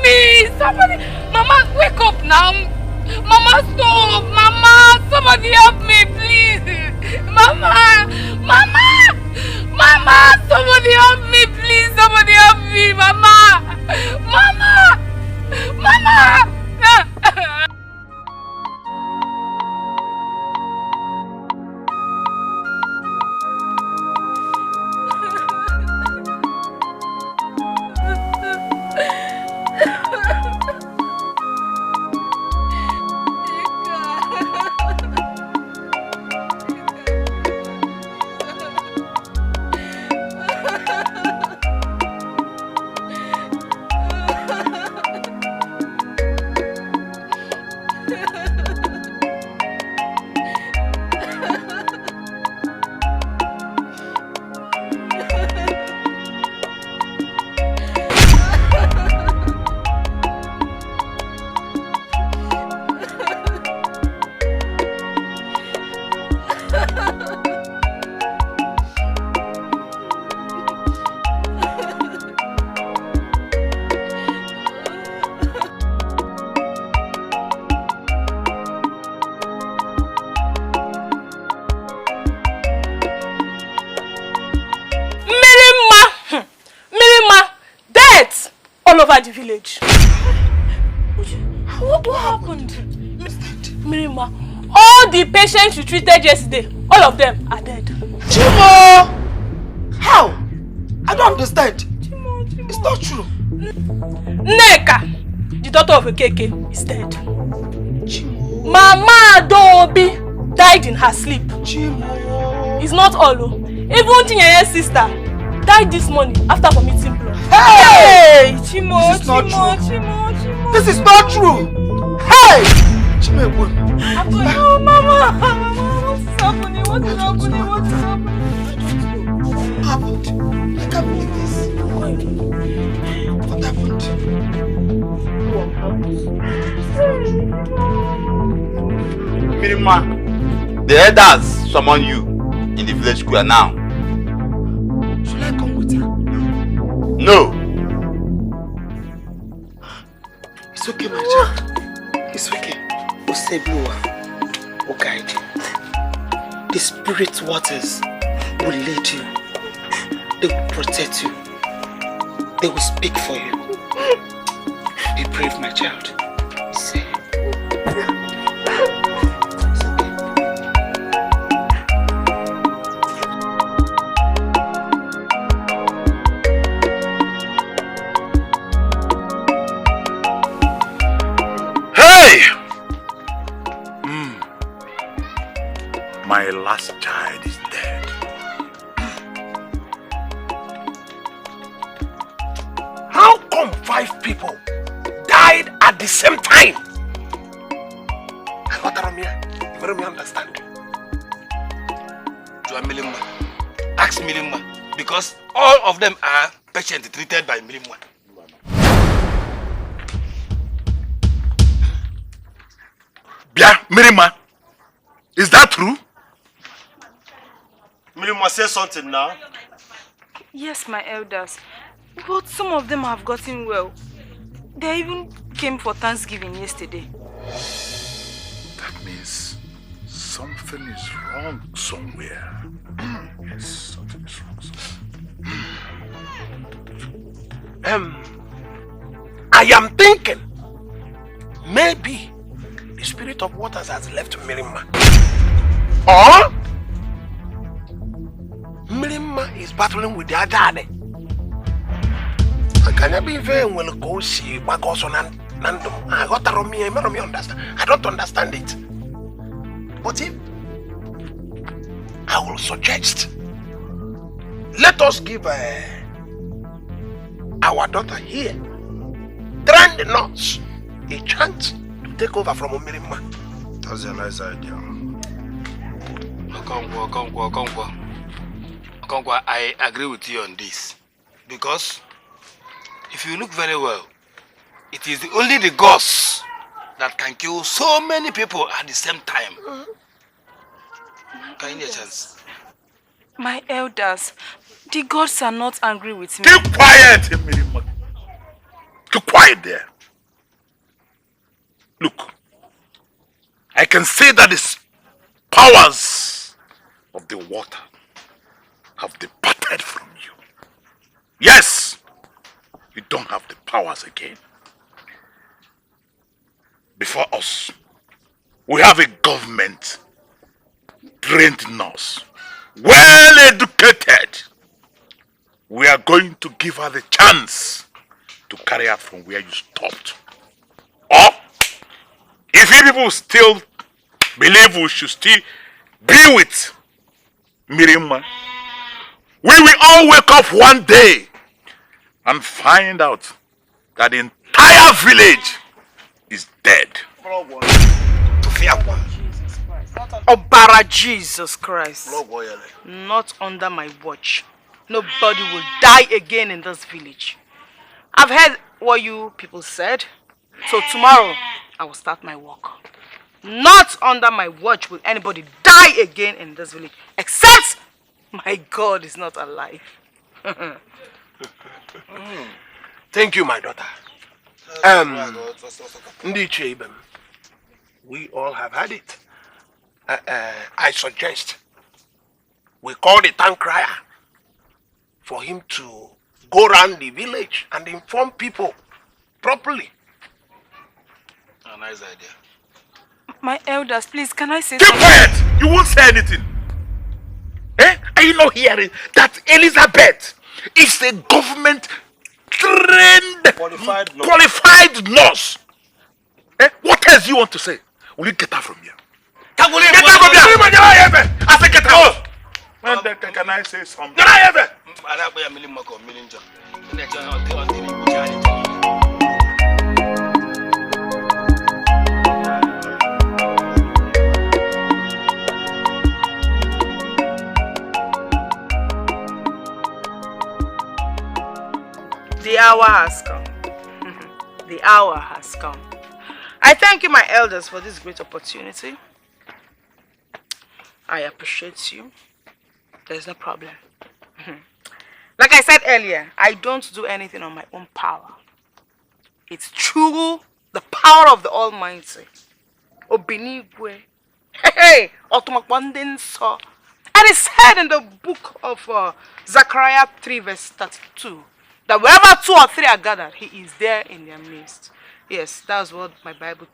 Please stand up. Mama, wake up now. Mama, stop. Mama, somebody help me, please. Mama, somebody help me, please. Somebody help me, Mama. village. What happened? Mirima, all the patients you treated yesterday, all of them are dead. Chimo! How? I don't understand. Chimo. It's not true. Neka, the daughter of Okeke, is dead. Chimo. Mama Adobi died in her sleep. Chimo. It's not all. Even Tinyaye's sister died this morning after committing blood. Hey! Chimo, This is not true. Chimo. This is not true. Hey! Chimo, No, Mama. What is happening? What is happening? What is happening? What happened? I can't believe this. What happened? Mirima, the elders summon you in the village square now. Should I come with her? No. It's okay, my child. It's okay. We'll save Noah. We'll guide you. The spirit waters will lead you. They will protect you. They will speak for you. Be brave, my child. Say. My last child is dead. How come 5 people died at the same time? What are you don't understand? To a Milimma. Ask Milimma. Because all of them are patients treated by Milimma. Yeah, Mirima. Is that true? Mirima, say something now. Yes, my elders. But some of them have gotten well. They even came for Thanksgiving yesterday. That means something is wrong somewhere. Yes, something is wrong somewhere. I am thinking maybe the spirit of waters has left Mirima. Or Mirima is battling with the Adade. Can be very well go see what goes on Nando? I got to me, understand. I don't understand it. But if I will suggest, let us give our daughter here, trained nurse, a chance to take over from Mirima. That's a nice idea. Okonkwo, I agree with you on this. Because if you look very well, it is only the gods that can kill so many people at the same time. Can you get a chance? My elders, the gods are not angry with me. Keep quiet, Mirima. Keep quiet there. Look, I can say that the powers of the water have departed from you. Yes, you don't have the powers again. Before us, we have a government trained nurse, well educated. We are going to give her the chance to carry out from where you stopped. Or, if you people still believe we should still be with Mirima, we will all wake up one day and find out that the entire village is dead. Obara Jesus Christ. Not under my watch. Nobody will die again in this village. I've heard what you people said. So tomorrow, I will start my work. Not under my watch will anybody die again in this village. Except my God is not alive. Thank you, my daughter. Ndiche Ibem, we all have had it. I suggest we call the town crier for him to go around the village and inform people properly. A nice idea. My elders, please, can I say Keep something? quiet! You won't say anything. Eh? Are you not hearing that Elizabeth is a government trained, qualified nurse? Eh? What else do you want to say? Will you get out from here? Get out from here! I said get out! Can I say something? Get out of The hour has come. The hour has come. I thank you, my elders, for this great opportunity. I appreciate you. There's no problem. Like I said earlier, I don't do anything on my own power. It's through the power of the Almighty. Obinigwe. Hey, Otumakwandenso. And it's said in the book of Zechariah 3 verse 32 that wherever 2 or 3 are gathered, he is there in their midst. Yes, that's what my Bible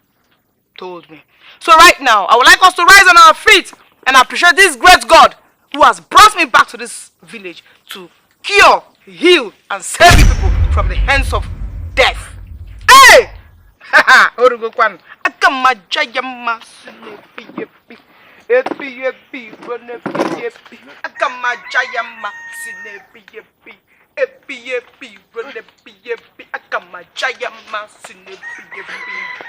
told me. So right now, I would like us to rise on our feet and appreciate this great God who has brought me back to this village to cure, heal, and save you people from the hands of death. Hey! Haha! Orugokwan. Akamajayama sinepi. Epi, runepi. Akamajayama sinepi. Epi, runepi. Akamajayama sinepi.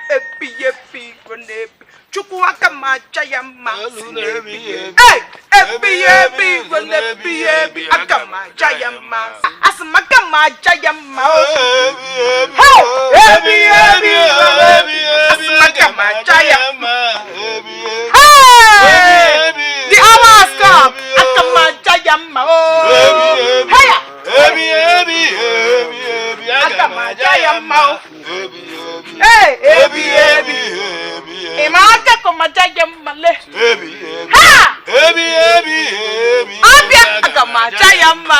Epi, runepi. Chukwu akamajayama sinepi. Hey! Epi, runepi. Akamajayama. Asmakamajayama. Hey! Epi, Asmakamajayama. Hey! The hour has come. Akamajayama. Hey! Akamajayama. Hey! Imaka komajayama le. Ha! Abia akamajayama.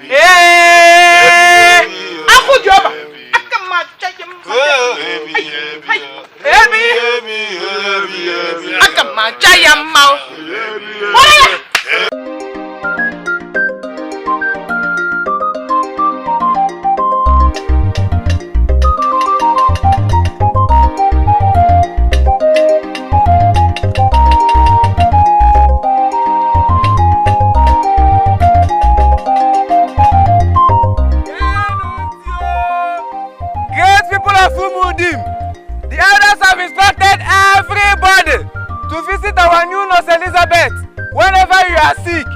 Hey! Akujoba. Akamajayama. Akamajayama. The elders have instructed everybody to visit our new nurse Elizabeth whenever you are sick.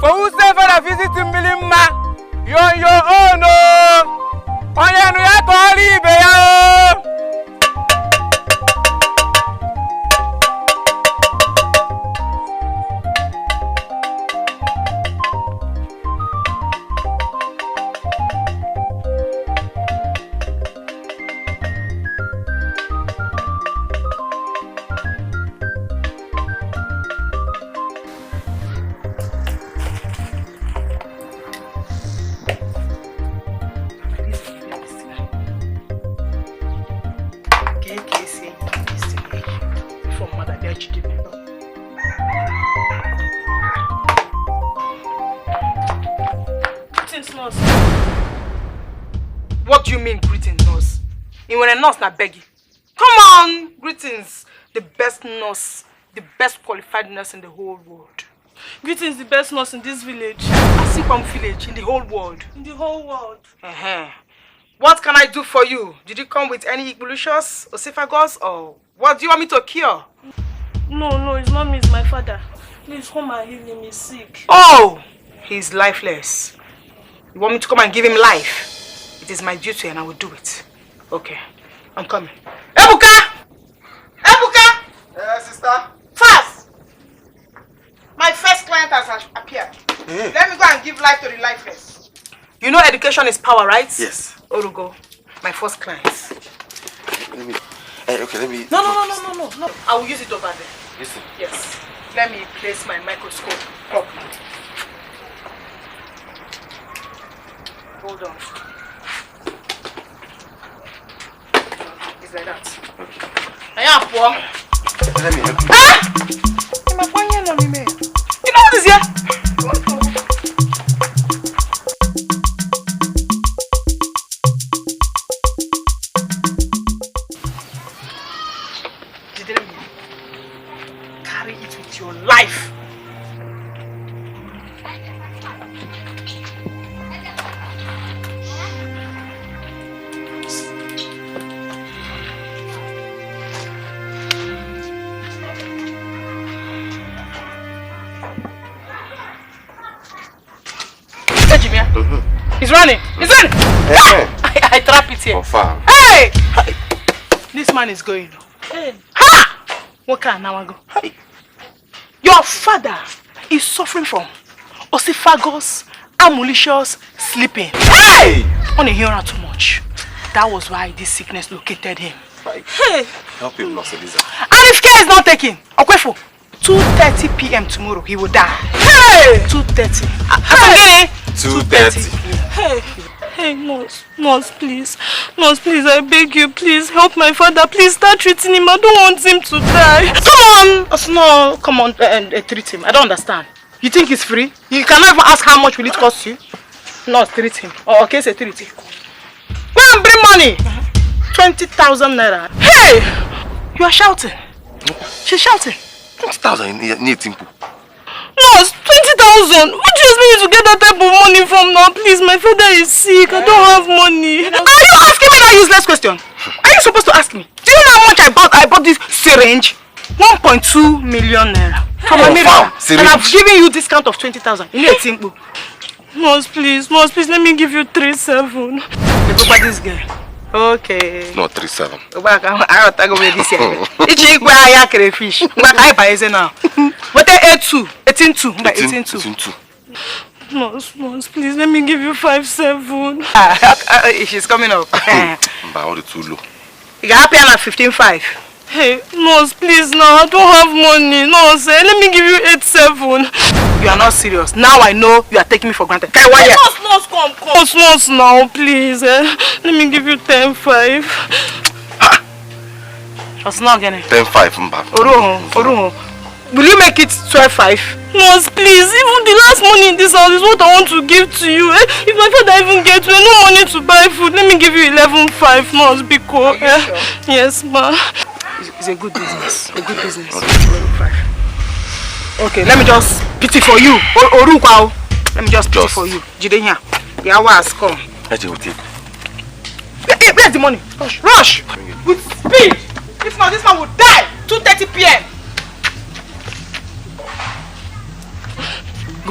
For whosoever that visit you, Milimma, you're on your own. What do you mean greetings, nurse? You want a nurse na beg you? Come on, greetings. The best nurse, the best qualified nurse in the whole world. Greetings, the best nurse in this village. Asipam village, in the whole world. In the whole world. What can I do for you? Did you come with any evolutions, oesophagus, or what do you want me to cure? No, it's not me, it's my father. Please come and heal him, he's sick. Oh, he's lifeless. You want me to come and give him life? It is my duty and I will do it. Okay, I'm coming. Ebuka! Ebuka! Sister? Fast! My first client has appeared. Let me go and give life to the lifeless. You know education is power, right? Yes. Orugo, my first client. Let me... No. I will use it over there. Listen. Yes. Let me place my microscope properly. Hold on. like that. I am poor. Let me help you. Ah! You know what is here? Carry it with your life. He's running! He's running! I trap it here. Hey! This man is going. Hey. Ha! What can now go? Your father is suffering from oesophagus and malicious sleeping. Hey! On a hearing too much. That was why this sickness located him. Hey! Help him, Nurse Eliza. And if care is not taken, Okwefo, 2:30 p.m. tomorrow he will die. Hey! 2:30. 2:30. Hey, nurse, please. Nurse, please, I beg you, please help my father. Please start treating him. I don't want him to die. Come on, treat him. I don't understand. You think it's free? You cannot even ask how much will it cost you? No, treat him. Oh, okay, say treat him. Go and bring money. 20,000 naira. Hey! You are shouting. She's shouting. 20,000 need simple. Nurse, 20,000. Where do you expect me to get that type of money from now? Please, my father is sick. I don't have money. Are you asking me that useless question? Are you supposed to ask me? Do you know how much I bought this syringe? 1.2 million naira from America. And I've given you discount of 20,000. You need a simple. Nurse, please, let me give you 3,700. Look at this girl. Okay. No, 3,700. I don't go with this year. It's equal to crayfish. But I buy it now. What 18,200. 18,200. Nurse, please let me give you 5,700. She's coming up. But all the too low. You got to pay her 15,500. Hey, nurse, please now. I don't have money. Nurse, let me give you 8,700. You are not serious. Now I know you are taking me for granted. Hey, why nurse, come. Nurse, now, please. Let me give you 10,500. What's not getting? 10,500, Mba. Oruho. Will you make it 12,500? Nurse, please. Even the last money in this house is what I want to give to you. If my father even gets no money to buy food, let me give you 11,500. Nurse, be cool. Sure? Yes, ma. It's a good business. A good business. Okay, let me just pity for you. Orukwao. Let me just pity for you. Jidenya. The hour has come. Where's the money? Rush! With speed! If not, this man will die. 2:30 p.m.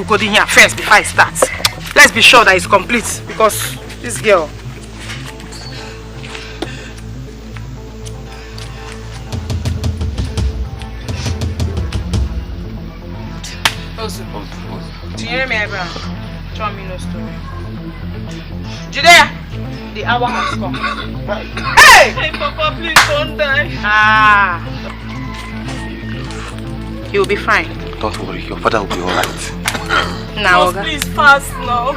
Go in here first before I start. Let's be sure that it's complete because this girl. Do you hear me, Abraham? Tell me no story. Judea, the hour has come. Hey! Hey, Papa, please don't die. You'll be fine. Don't worry, your father will be alright. Now, please fast now.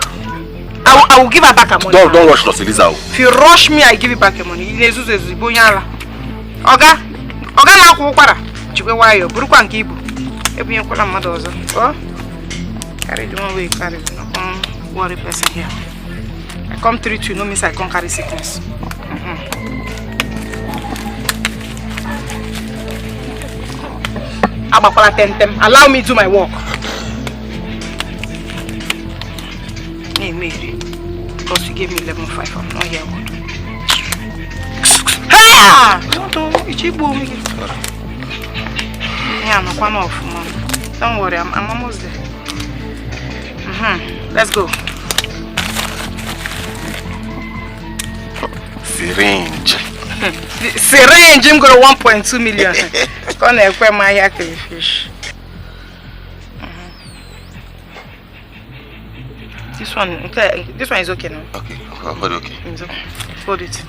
I will give her back her money. Don't rush, Nurse Eliza. If you rush me, I give you back your money. Oga, na kukwara. Chikwe wayo, burukwa nke ibu. Ebunye kwala mmadụ ọzọ. Oh? Carry the one way you carry. No worry person here. I come treat you, no means I come carry sickness. Abakwala tentem. Allow me to do my work. Hey, Mary. Because you gave me 11,500. I'm not here. Don't worry, I'm almost there. Let's go. Syringe. Syringe, I'm going to 1.2 million. Gonna equip my fish. This one is okay now. Okay, I'm very okay. It's okay. Hold it.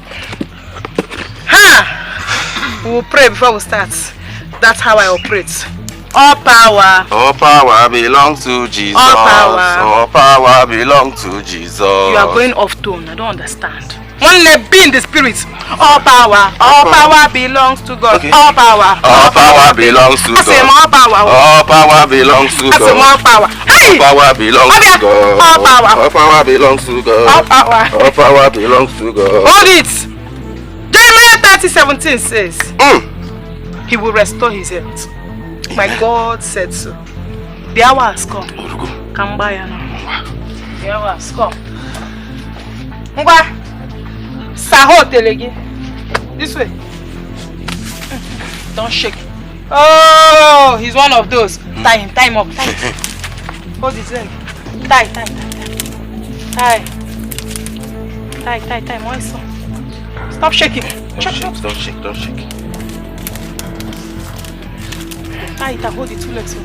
We'll pray before we start. That's how I operate. All power belongs to Jesus. All power belongs to Jesus. You are going off tone. I don't understand. One leg be in the spirit. All power belongs to God. Okay. All power belongs to God. I say more power. All power belongs to God. I say more power. Hey! All power belongs to God. All power belongs to God. All power belongs to God. Hold it. Jeremiah 30:17 says, He will restore his health. My God said so. The hour has come. Come by now. The hour has come. Saho telegi. This way. Don't shake. Oh, he's one of those. Tie him up. Tie him. Hold his leg. Tie. My son. Stop shaking. Don't shake. Tie it and hold the two legs.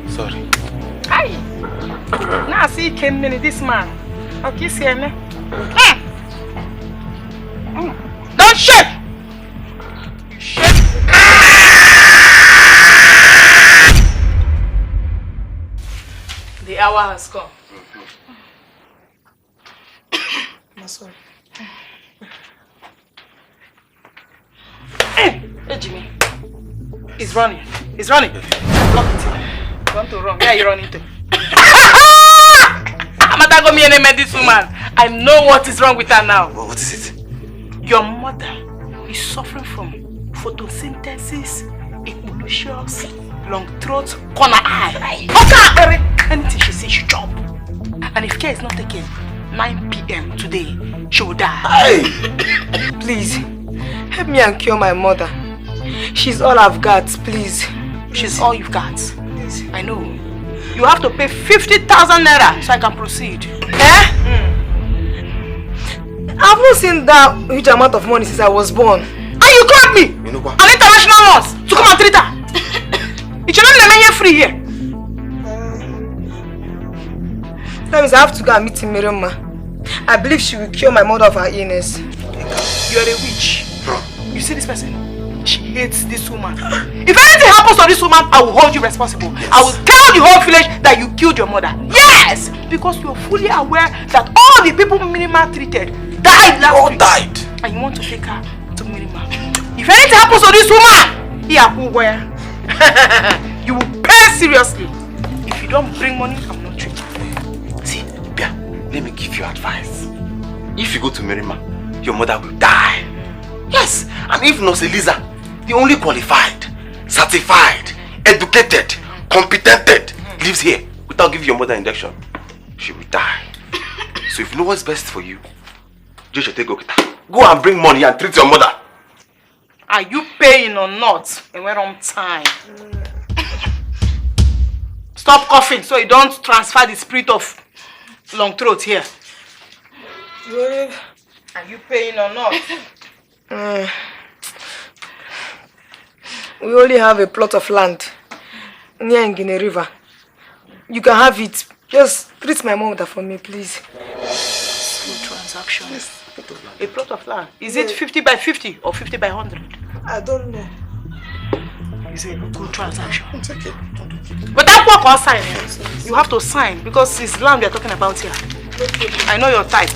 Sorry. Hi. Now see came in this man. Okay, see me. Don't shake. You shake. The hour has come. I'm sorry. Hey, Jimmy. He's running. Block it. You want to run? Where are you running to? This woman. I know what is wrong with her now. What is it? Your mother is suffering from photosynthesis, equinoxious, long throat, corner eye. Okay, anything she says, she jump. And if care is not taken, 9 p.m. today, she will die. Hey. Please, help me and cure my mother. She's all I've got, please. She's all you've got. Please. I know. You have to pay 50,000 naira so I can proceed. I've not seen that huge amount of money since I was born. And you called me, you know what? An international nurse, to come and treat her. It should not be free here. That means I have to go and meet Mirima. I believe she will cure my mother of her illness. You are a witch. You see this person? She hates this woman. If anything happens to this woman, I will hold you responsible. Yes. I will tell the whole village that you killed your mother. Yes! Because you are fully aware that all the people Minima treated died last week. Died. And you want to take her to Minima. If anything happens to this woman, you will pay seriously. If you don't bring money, I'm not treating you. See, Bia, let me give you advice. If you go to Mirima, your mother will die. Yes, and if Nurse Eliza, the only qualified, certified, educated, competent, lives here without giving your mother injection, she will die. So if you know what's best for you, just take go and bring money and treat your mother. Are you paying or not? And we're on time. Stop coughing so you don't transfer the spirit of long throat here. Are you paying or not? We only have a plot of land near Ngine River. You can have it. Just treat my mother for me, please. Good transaction. Yes. A plot of land. Is it 50 by 50 or 50 by 100? I don't know. It's a good transaction. It's okay. But that work or sign, you have to sign because it's land we are talking about here. I know your type.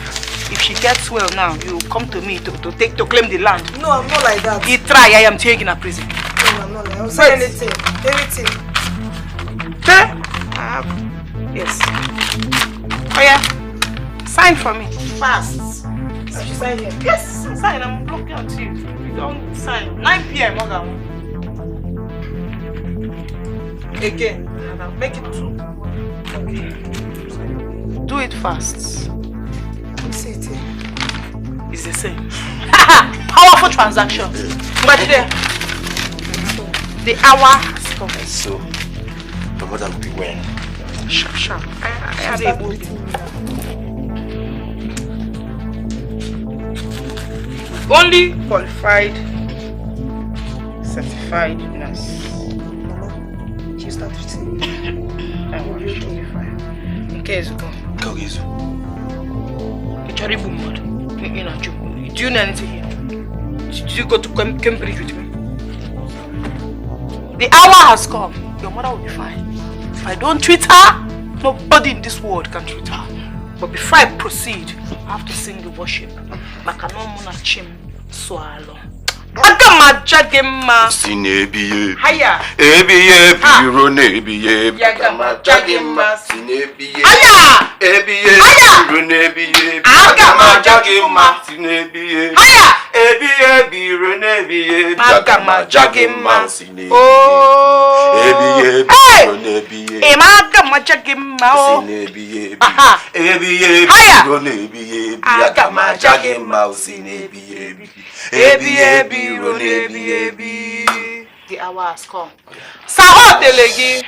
If she gets well now, you come to me to claim the land. No, I'm not like that. You try, I am taking a prison. No, I'm not like that. I'll say anything. Anything. Okay? Yes. Oh yeah. Sign for me. Fast. I should sign here? Yes, sign. I'm looking at you. You don't sign. 9 p.m. Again. Make it 2. Okay. Do it fast. It's the same. Powerful transaction. But the hour has come. So, the mother will be well. Sharp. Only qualified, certified nurse. She start treating me. I will show you fine. Okay, go. Do you know anything here? Did you go to Cambridge with me? The hour has come. Your mother will be fine. If I don't treat her, nobody in this world can treat her. But before I proceed, I have to sing the worship. Makanomuna chim swallow. Agamajagema. Sinebi. Haya. Ebi biro nebi ebi. Agamajagema. Sinebi. Haya. Ebi biro nebi ebi. Agamajagema. Sinebi. Haya. Ebi biro nebi ebi. Agamajagema. Sinebi. Oh. Ebi biro nebi ebi. Agamajagema. Sinebi ebi. Ebi biro nebi ebi. Agamajagema. Sinebi ebi. Ebi the hour has come. Saho delegi.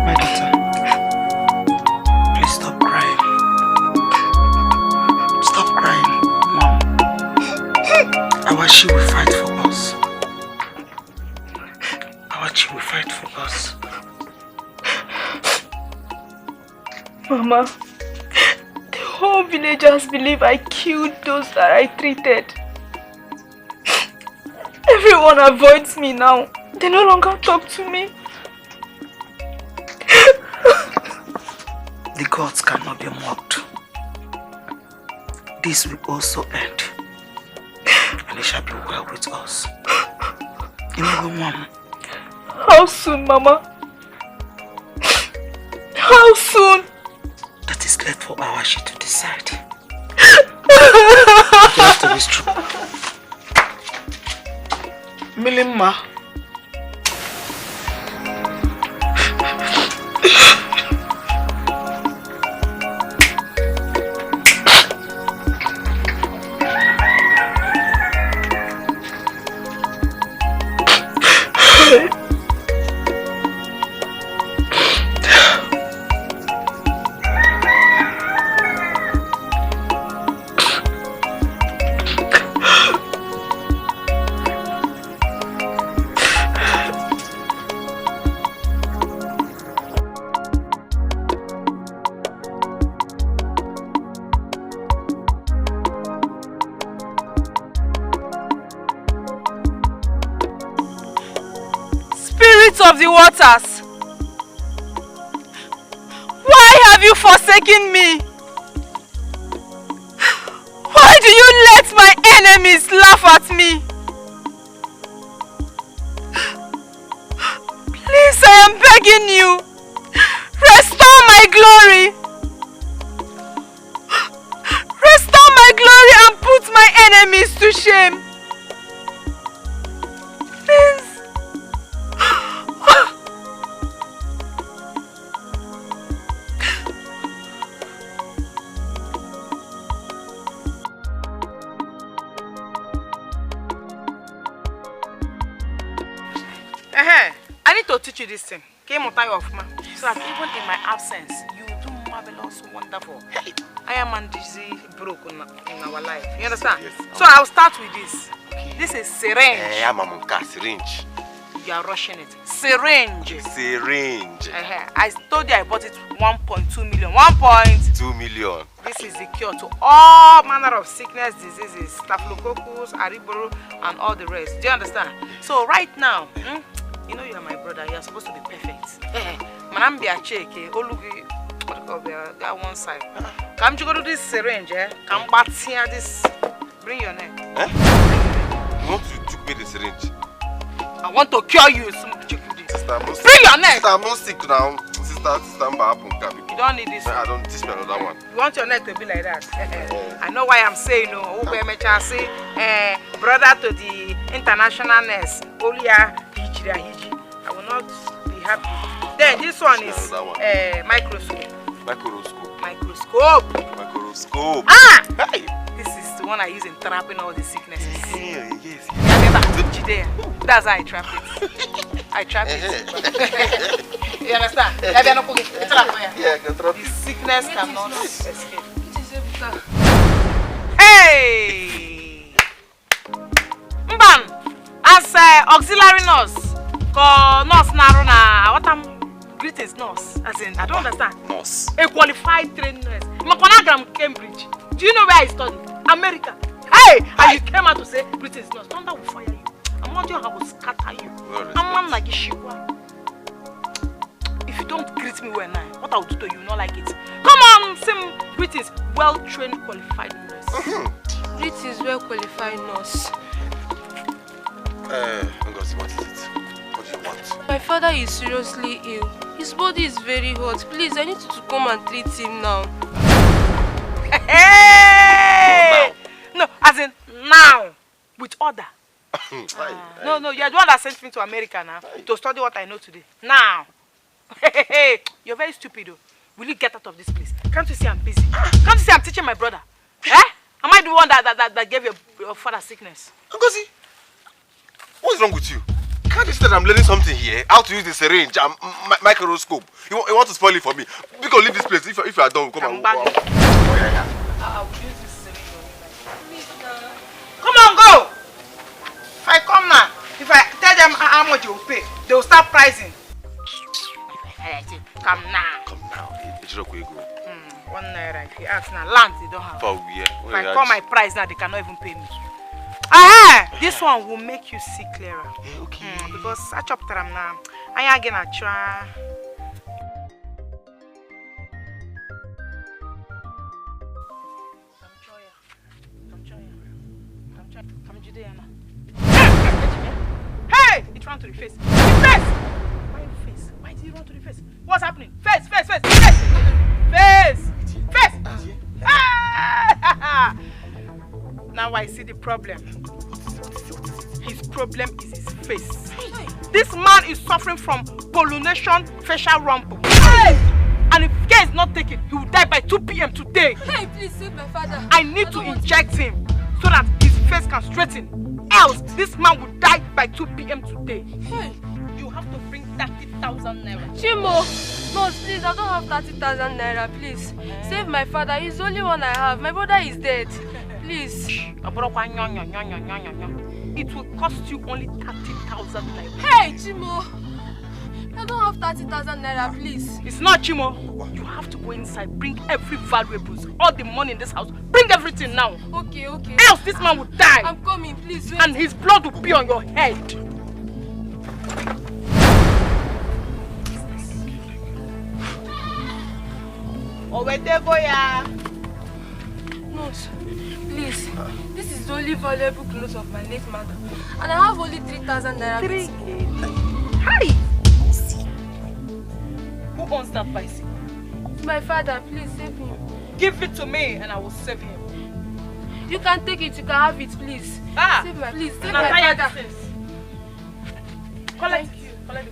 My daughter, please stop crying. Stop crying, Mom. Awashi will fight for us. Awashi will fight for us. Mama, the whole villagers believe I killed those that I treated. Everyone avoids me now. They no longer talk to me. The gods cannot be mocked. This will also end. And it shall be well with us. You know, Mom. How soon, Mama? How soon? That is left for Awashi to decide. You have to be strong. Milimma. Of the waters, why have you forsaken me? Why do you let my enemies laugh at me? Please, I am begging you, restore my glory. Restore my glory and put my enemies to shame. Please. I need to teach you this thing. Came on time of man. So that even in my absence, you do marvelous, wonderful. Hey, I am and dizzy broke in our life. You understand? Yes. So I'll start with this. Okay. This is syringe. Hey, I'm a syringe. You are rushing it. Syringe. Syringe. I told you I bought it 1.2 million. 1.2 million. This is the cure to all manner of sickness, diseases, staphylococcus, ariboro, and all the rest. Do you understand? So right now, you know you are my brother. You are supposed to be perfect. Man, be a check. Olugi, that one side. Come to go to this syringe. Come back here. This. Bring your neck. You want to took me the syringe? I want to cure you. Sister, bring your neck. Sister, I'm not sick now. Sister, you don't need this. I don't teach me another one. You want your neck to be like that? I know why I'm saying no. Brother to the international nurse. Olia Hiji. I will not be happy. Then this one is microscope. Microscope. Ah! Hey. This is the one I use in trapping all the sicknesses. Yes. That's how I trap it. I trap it. You understand? The sickness cannot escape. Hey! Mban! As auxiliary nurse, nurse Naruna, what am Greetings, nurse. As in, I don't understand. Nurse. A qualified trained nurse. Makonagram, Cambridge. Do you know where I studied? America. Hey! And you came out to say, greetings, nurse. Thunder will fire you. I'm not sure I will scatter you. I'm man like Ishikwa. If you don't greet me well now, what I will do to you, you not like it. Come on, same greetings. Well-trained, qualified nurse. Greetings, well-qualified nurse. Ngozi, what is it? What do you want? My father is seriously ill. His body is very hot. Please, I need you to come and treat him now. Hey! No, as in now, with order. No, you're the one that sent me to America now to study what I know today. Now. Hey, you're very stupid though. Will you get out of this place? Can't you see I'm busy? Can't you see I'm teaching my brother? Eh? Am I the one that gave your father sickness? Ngozi, what's wrong with you? Can't you see that I'm learning something here? How to use the syringe and microscope? You want to spoil it for me? Because leave this place. If you are done, come and back. I will use this syringe on you. Come on, go! If I come now, if I tell them how much you will pay, they will start pricing. Come now. Come now. One naira. If you ask now, land they don't have. For where? If I call my price now, they cannot even pay me. Aha! This one will make you see clearer. Okay. Because I chop them now. I ain't gonna try. Come Judea now. Hey! It ran to the face. The face! Why the face? Why did you run to the face? What's happening? Face! Face! Face! Face! Face! Face! Ah! Now I see the problem. His problem is his face. This man is suffering from pollination facial rumble. And if care is not taken, he will die by 2 p.m. today. Hey, please save my father. I need to inject him so that his face can straighten. Else, this man will die by 2 p.m. today. Hey. You have to bring 30,000 naira. Chimo, no, please, I don't have 30,000 naira, please. Save my father, he's the only one I have. My brother is dead. Please. It will cost you only 30,000 naira. Hey, Chimo. I don't have 30,000 naira, please. It's not Chimo. You have to go inside, bring every valuables, all the money in this house. Bring everything now. Okay. Else this man will die. I'm coming, please. Wait. And his blood will be on your head. Nurse, please. This is the only valuable clothes of my late mother. And I have only 3,000 naira. 3K. Hi! Who owns that bicycle? My father, please save him. Give it to me and I will save him. You can take it, you can have it, please. Save my, please, save my father. Collect the money.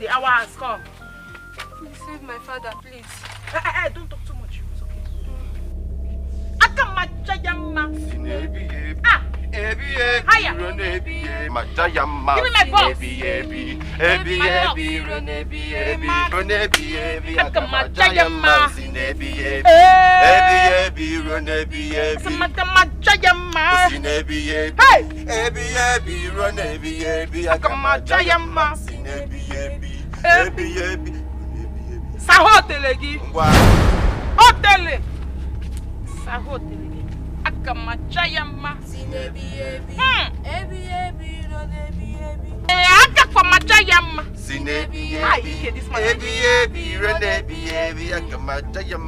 The hour has come. Please save my father, please. Hey, don't talk too much. It's okay. Higher. Give me my box. Sahotelegi. Hotele. Sahotelegi. Akamachayama. Sinebi.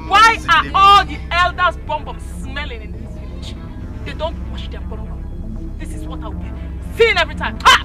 Why are all the elders bum smelling in this village? They don't wash their bum. This is what I'll be seeing every time. Ha!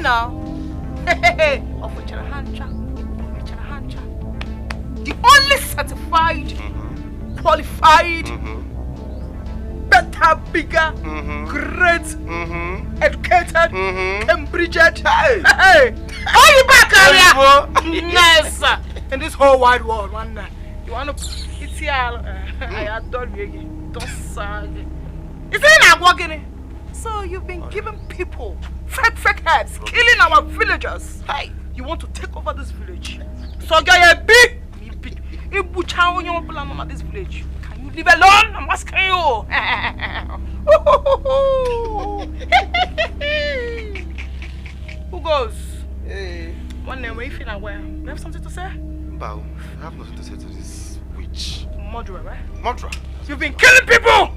now. The only certified, qualified, better, bigger, great, educated, Cambridge-ed. Hey! Are you back, Aria? Yes, sir. In this whole wide world, one night. You want to... It's here. I adore you again. Don't sag. It's in walking. So you've been giving people fake heads, killing our villagers. Hey, you want to take over this village? So get a big this village. Can you leave alone? I'm asking you. Who goes? One name, if you're not well. You have something to say? Bao, I have nothing to say to this witch. Murderer, right? Murderer. You've been killing people!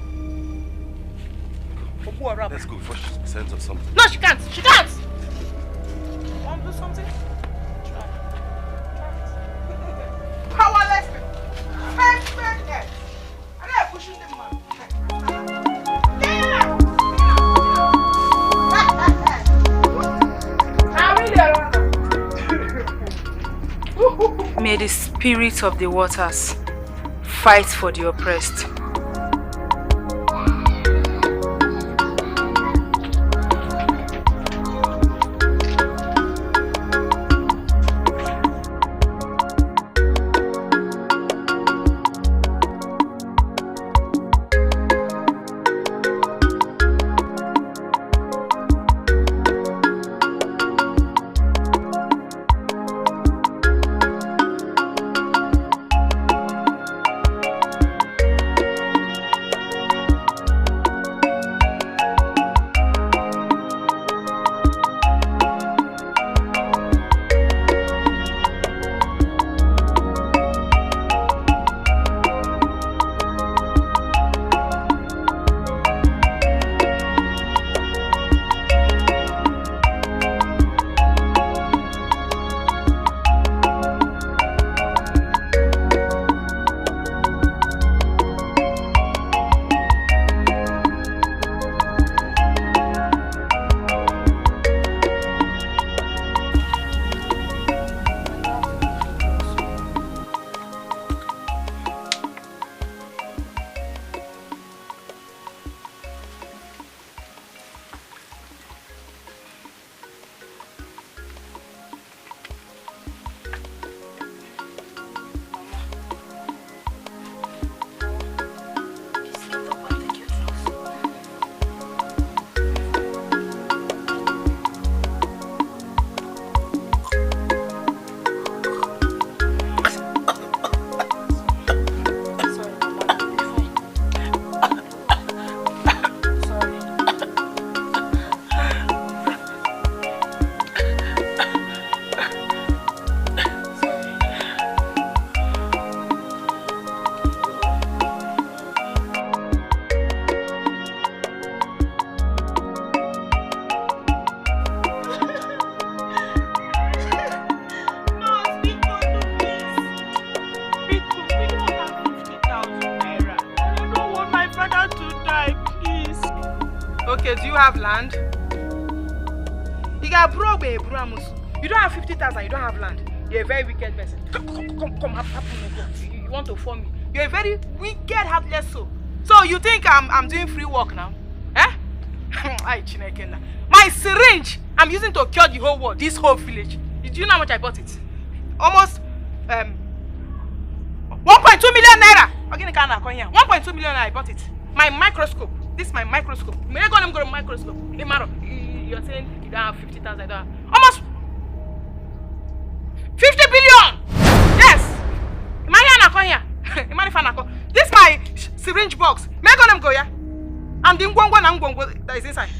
Let's go before she sends us something. No, she can't. She can't! Want to do something? Try. Powerless people. Fake heads. And they're pushing them man. May the spirits of the waters fight for the oppressed. have land? You got broke, babe. You don't have 50,000, you don't have land. You're a very wicked person. Come, happen. You want to form me. You're a very wicked, heartless soul. So you think I'm doing free work now? Eh? My syringe I'm using to cure the whole world, this whole village. Do you know how much I bought it? Almost 1.2 million naira. 1.2 million naira I bought it. My microscope. This is my microscope. May I go and go to microscope? You're saying you don't have 50,000. Almost 50 billion! Yes! This is my syringe box. May I go and go, yeah? And the ngwangwa that is inside.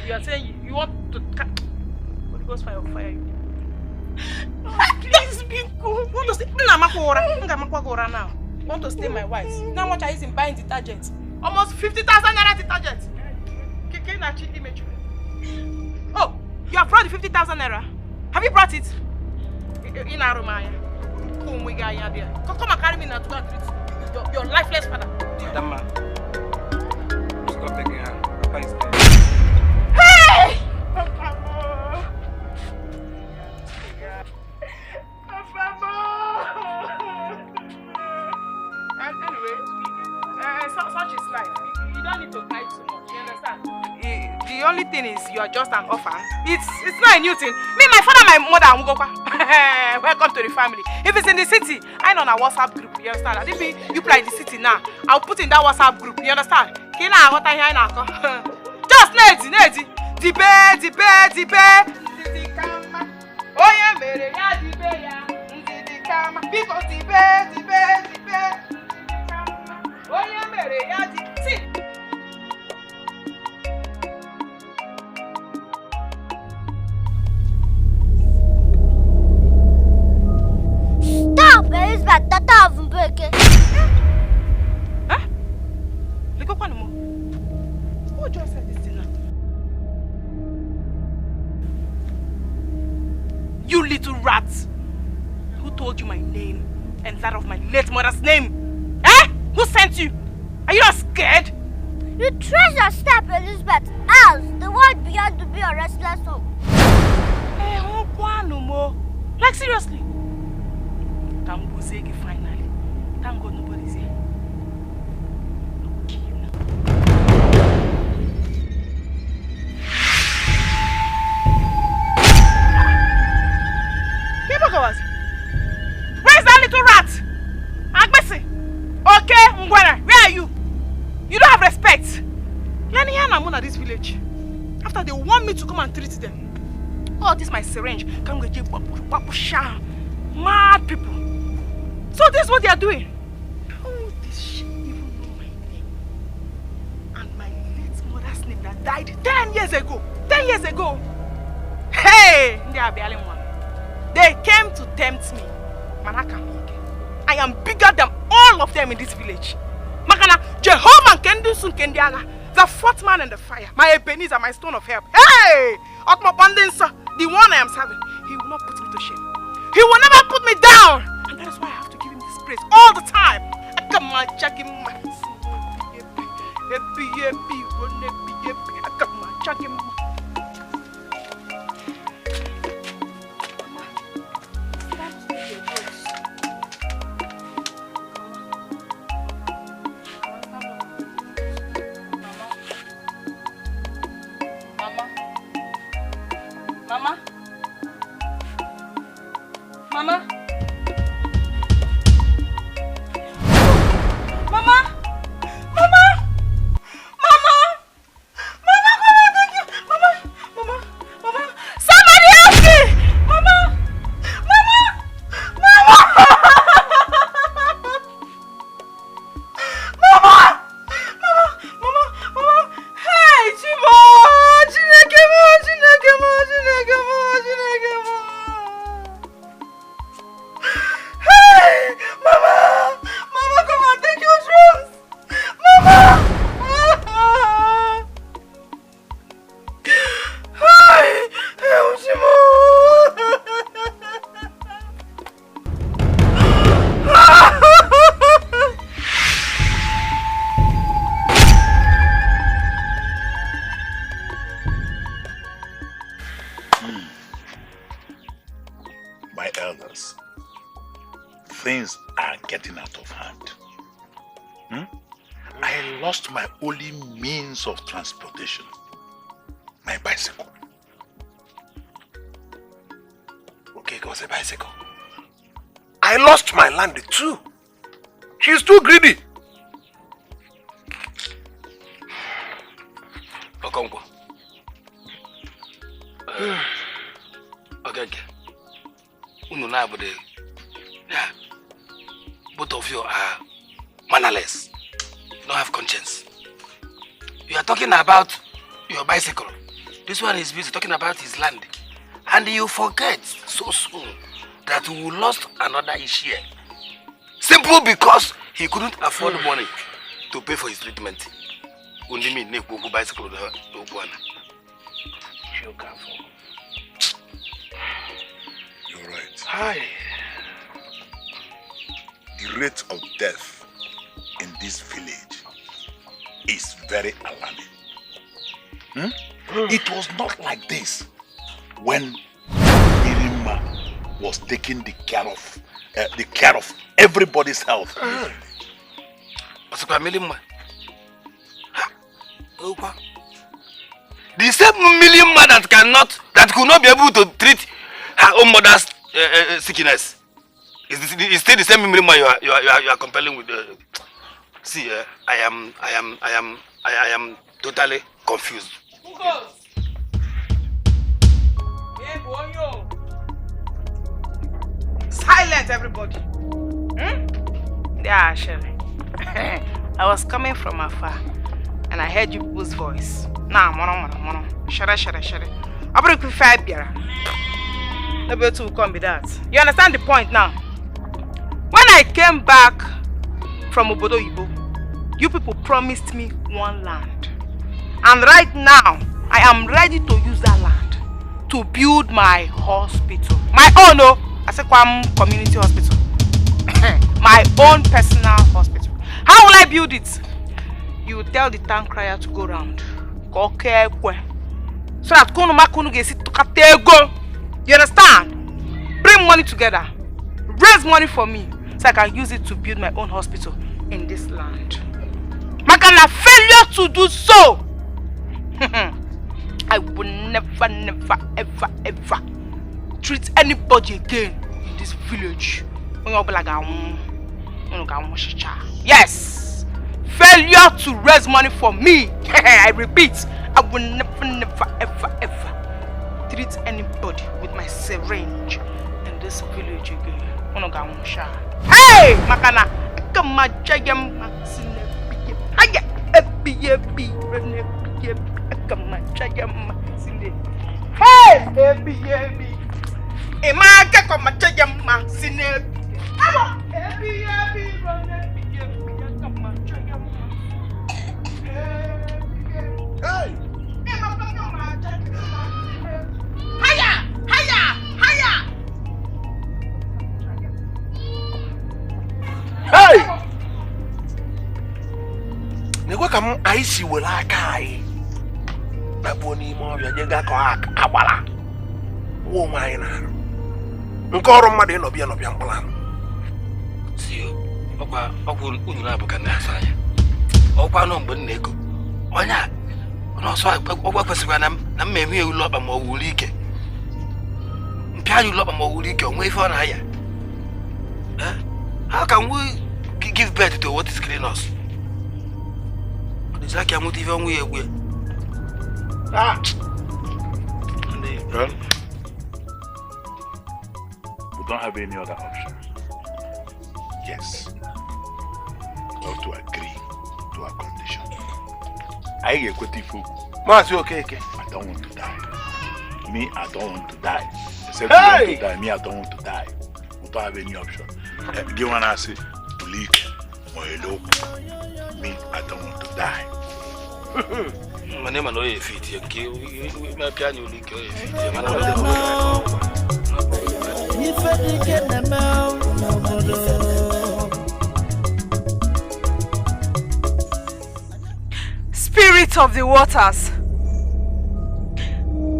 You're saying you want to... Holy Ghost fire you. Please be good. Want to stay... now. Want to stay my wife. Now what I use in buying detergent. Almost 50,000 naira detergent. Oh, you have brought the 50,000 naira. Have you brought it? In Aromaya. Come and carry me now to go and treat your lifeless father. Madam, stop taking her. Papa is dead. Hey! the only thing is you are just an orphan. It's not a new thing. Me, my father, my mother, welcome to the family. If it's in the city, I know a WhatsApp group. You understand? If you play in the city now, I'll put in that WhatsApp group. You understand? Just Nedi. Dibe. Oh yeah, mere ya dibe ya. Ndidi kama. Because dibe. Oh yeah, mere ya dibe. See. Stop, Elizabeth. Tata have broken. Huh? Look up more. Who just said this thing now? You little rat! Who told you my name and that of my late mother's name? Eh? Who sent you? Are you not scared? You treasure step, Elizabeth, else the world beyond to be a restless soul. Hey, no more. Like seriously? Tambuzegi finally. Thank God nobody's here. I'll kill you now. Where's that little rat? Agbesi. Okay, Ngwana, where are you? You don't have respect. Lani Yana at this village. After they want me to come and treat them. Oh, this is my syringe. Mad people. So this is what they are doing. Oh, this shit even know my name. And my late mother's name that died 10 years ago. 10 years ago. Hey! They came to tempt me. I am bigger than all of them in this village. Makana, Jehovah Kendusun Kendiaga, the fourth man in the fire, my Ebenezer, my stone of help. Hey! Otmapandensa, the one I am serving, he will not put me to shame. He will never put me down. And that is why I have to give him this praise all the time. Mama? Things are getting out of hand. I lost my only means of transportation, my bicycle. Okay, it was a bicycle. I lost my land too. She's too greedy. Okongo. Okay. Both of you are mannerless. You don't have conscience. You are talking about your bicycle. This one is busy talking about his land. And you forget so soon that we lost another issue. Simple because he couldn't afford money to pay for his treatment. Only me need to bicycle. You're right. Hi. The rate of death in this village is very alarming. It was not like this when Mirima was taking the care of everybody's health. The same million man that could not be able to treat her own mother's sickness. It's still the same million man you are compelling with. See, I am totally confused. Silent, everybody. Yeah, Sherry. I was coming from afar and I heard you people's voice. Nah, mono. Shere. I bring you 5 beer. Nobody will come with that. You understand the point now? When I came back from Obodo Ibo, you people promised me one land. And right now, I am ready to use that land to build my hospital. My own, I say community hospital. My own personal hospital. How will I build it? You tell the town crier to go round. So that Kunu get to go. You understand? Bring money together. Raise money for me so I can use it to build my own hospital in this land. Makana failure to do so. I will never, ever treat anybody again in this village. Yes! Failure to raise money for me. I repeat, I will never, ever treat anybody with my syringe in this village again. Hey! Makana, Come, I see will like I. Baboni more than you got Abala. Woman, Nkoro Madden of Yan of Yan Plan. See you, Papa, Unabaka. Opa no Benego. Why not? No, so I work with Swanam, and maybe you love a more woolike. Can you love a more woolike and wait for an higher? How can we give birth to what is killing us? It's like I'm not even weird. Well, we don't have any other option. Yes. We have to agree to our condition. I equity food. Mas, okay. I don't want to die. Me, I don't want to die. Except you want to die. Me, I don't want to die. We don't have any option. Give one answer to leak or hello. Me, I don't want to die. My name is Noye Fit. My piano leak. Spirit of the waters,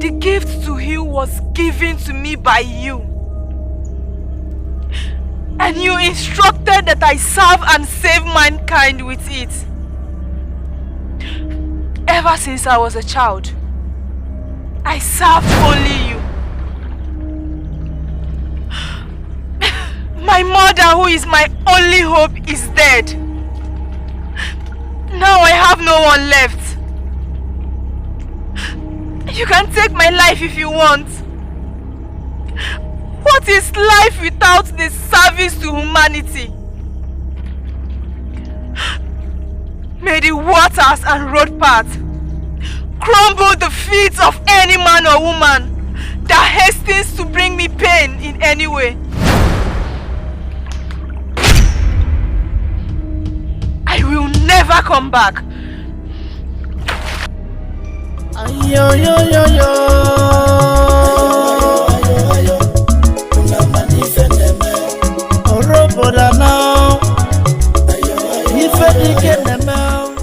the gift to heal was given to me by you. And you instructed that I serve and save mankind with it. Ever since I was a child, I served only you. My mother, who is my only hope, is dead. Now I have no one left. You can take my life if you want. What is life without the service to humanity? May the waters and road paths crumble the feet of any man or woman that hastens to bring me pain in any way. I will never come back.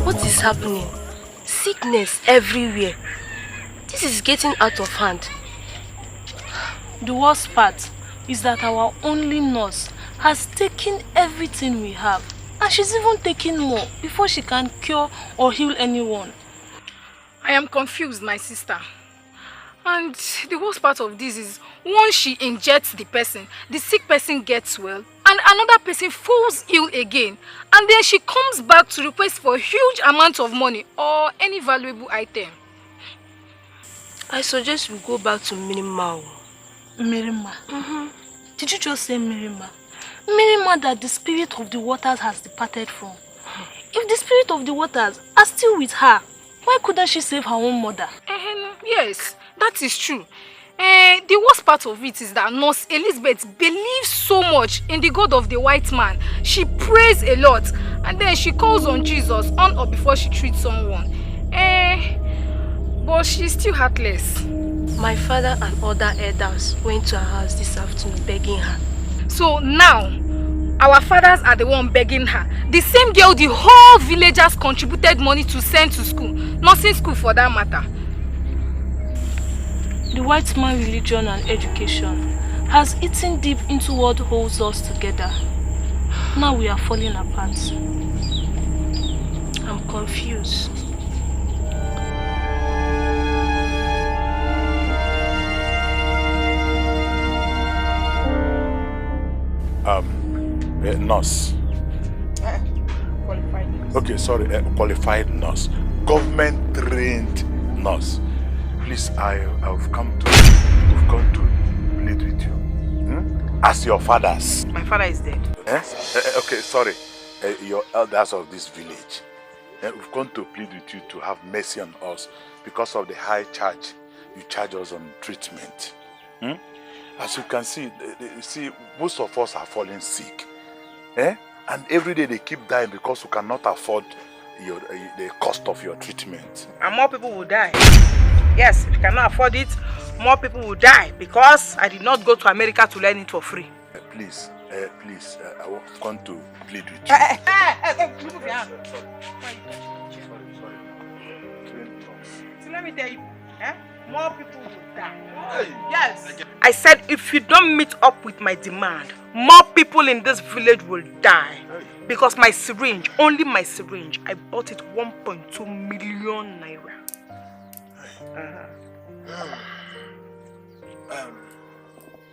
What is happening? Sickness everywhere. This is getting out of hand. The worst part is that our only nurse has taken everything we have, and she's even taking more before she can cure or heal anyone. I am confused, my sister. And the worst part of this is, once she injects the person, the sick person gets well, and another person falls ill again. And then she comes back to request for a huge amount of money or any valuable item. I suggest we go back to Mirima. Mirima? Did you just say Mirima? Mirima that the spirit of the waters has departed from. If the spirit of the waters are still with her, why couldn't she save her own mother? Yes, that is true. The worst part of it is that Nurse Elizabeth believes so much in the God of the white man. She prays a lot, and then she calls on Jesus on or before she treats someone. But she's still heartless. My father and other elders went to her house this afternoon begging her. So now, our fathers are the one begging her. The same girl the whole villagers contributed money to send to school. Nursing school for that matter. The white man religion and education has eaten deep into what holds us together. Now we are falling apart. I'm confused. Nurse. Qualified nurse. Okay, sorry, qualified nurse. Government trained nurse. Please, I've come to plead with you. As your fathers. My father is dead. Okay, sorry. Your elders of this village. We've come to plead with you to have mercy on us because of the high charge you charge us on treatment. As you can see, most of us are falling sick. And every day they keep dying because we cannot afford the cost of your treatment. And more people will die. Yes, if you cannot afford it, more people will die because I did not go to America to learn it for free. Please, I want come to plead with you. Move your hand. So let me tell you, more people will die. Yes. I said if you don't meet up with my demand, more people in this village will die. Because my syringe, only my syringe, I bought it 1.2 million naira.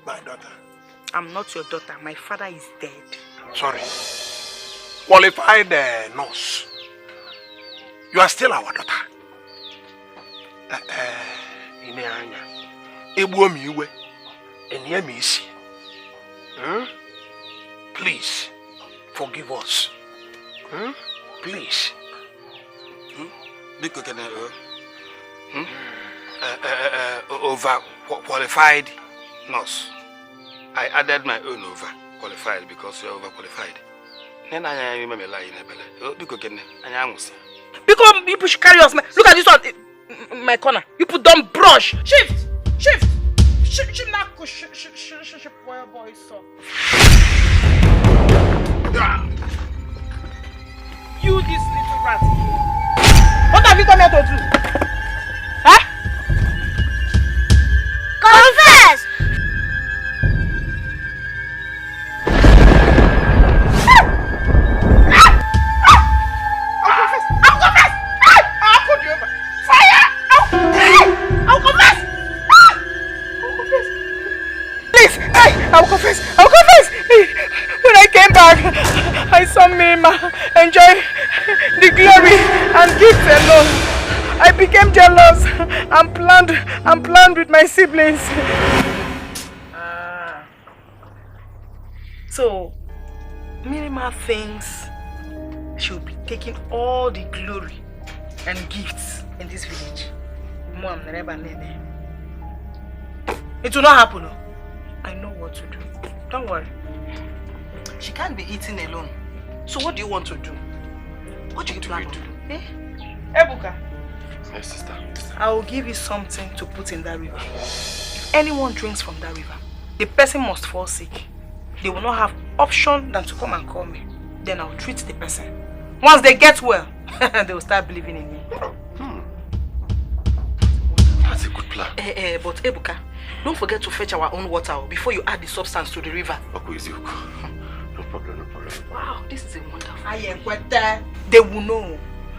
My daughter. I'm not your daughter. My father is dead. Sorry. Qualified nurse. You are still our daughter. Please forgive us. Please. Over qualified nurse. I added my own over qualified because you're over qualified. Then I remember lying because you push carry us. Look at this one, my corner. You put don't brush. Shift. Boy, so. You this little rat. What have you come here to do? Huh? Confess! I'll confess. When I came back, I saw Mirima enjoy the glory and gifts alone. I became jealous and planned with my siblings. So, Mirima thinks she'll be taking all the glory and gifts in this village. Mom, it will not happen. I know what to do. Don't worry. She can't be eating alone. So what do you want to do? What do you plan to do? Ebuka. Yes, sister. I will give you something to put in that river. If anyone drinks from that river, the person must fall sick. They will not have option than to come and call me. Then I will treat the person. Once they get well, they will start believing in me. That's a good plan. But Ebuka, don't forget to fetch our own water before you add the substance to the river. No problem. Wow, this is a wonderful. They will know.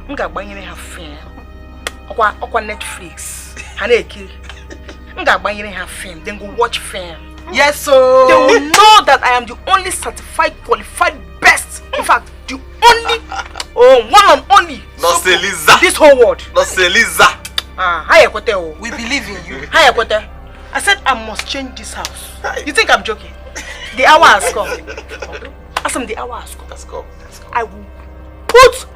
I'm going to have fear. Okwa Netflix. Haneki. Nga buying her film, then go watch film. Yes, so they will know that I am the only certified, qualified best. In fact, the only, one and only. Not say Lisa. This whole world. Not say Lisa. We believe in you. Hi, I said I must change this house. You think I'm joking? The hour has come. Asam, the hour has come. Let's go. I will put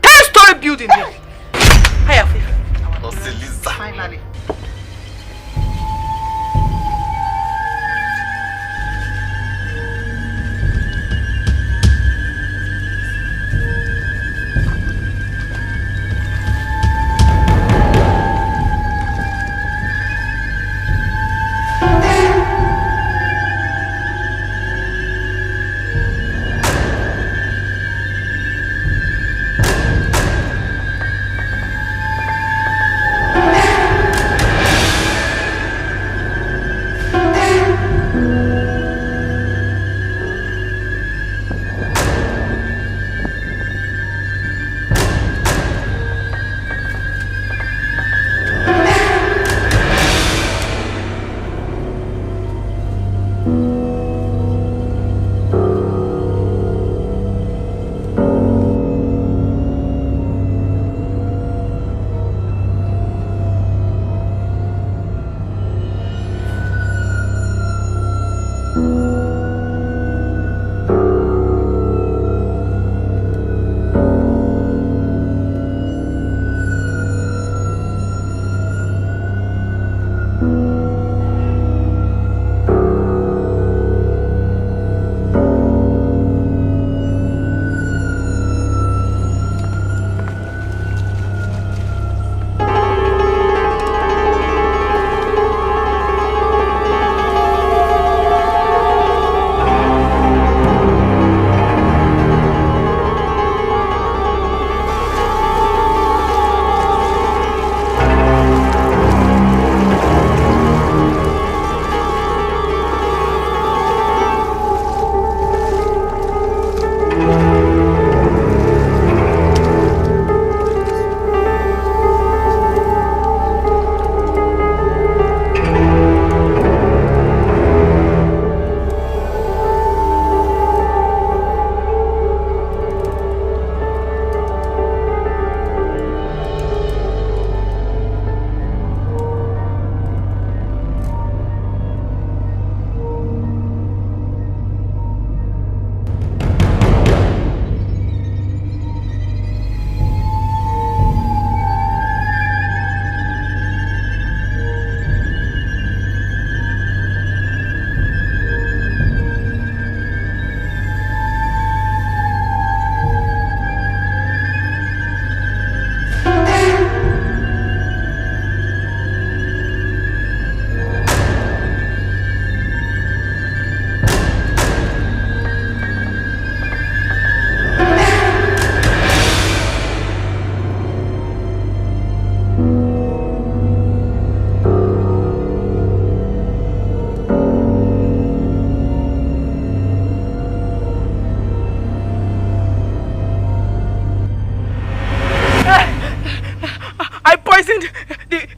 10-story building here. Hi, Favour. Not say Lisa. Finally.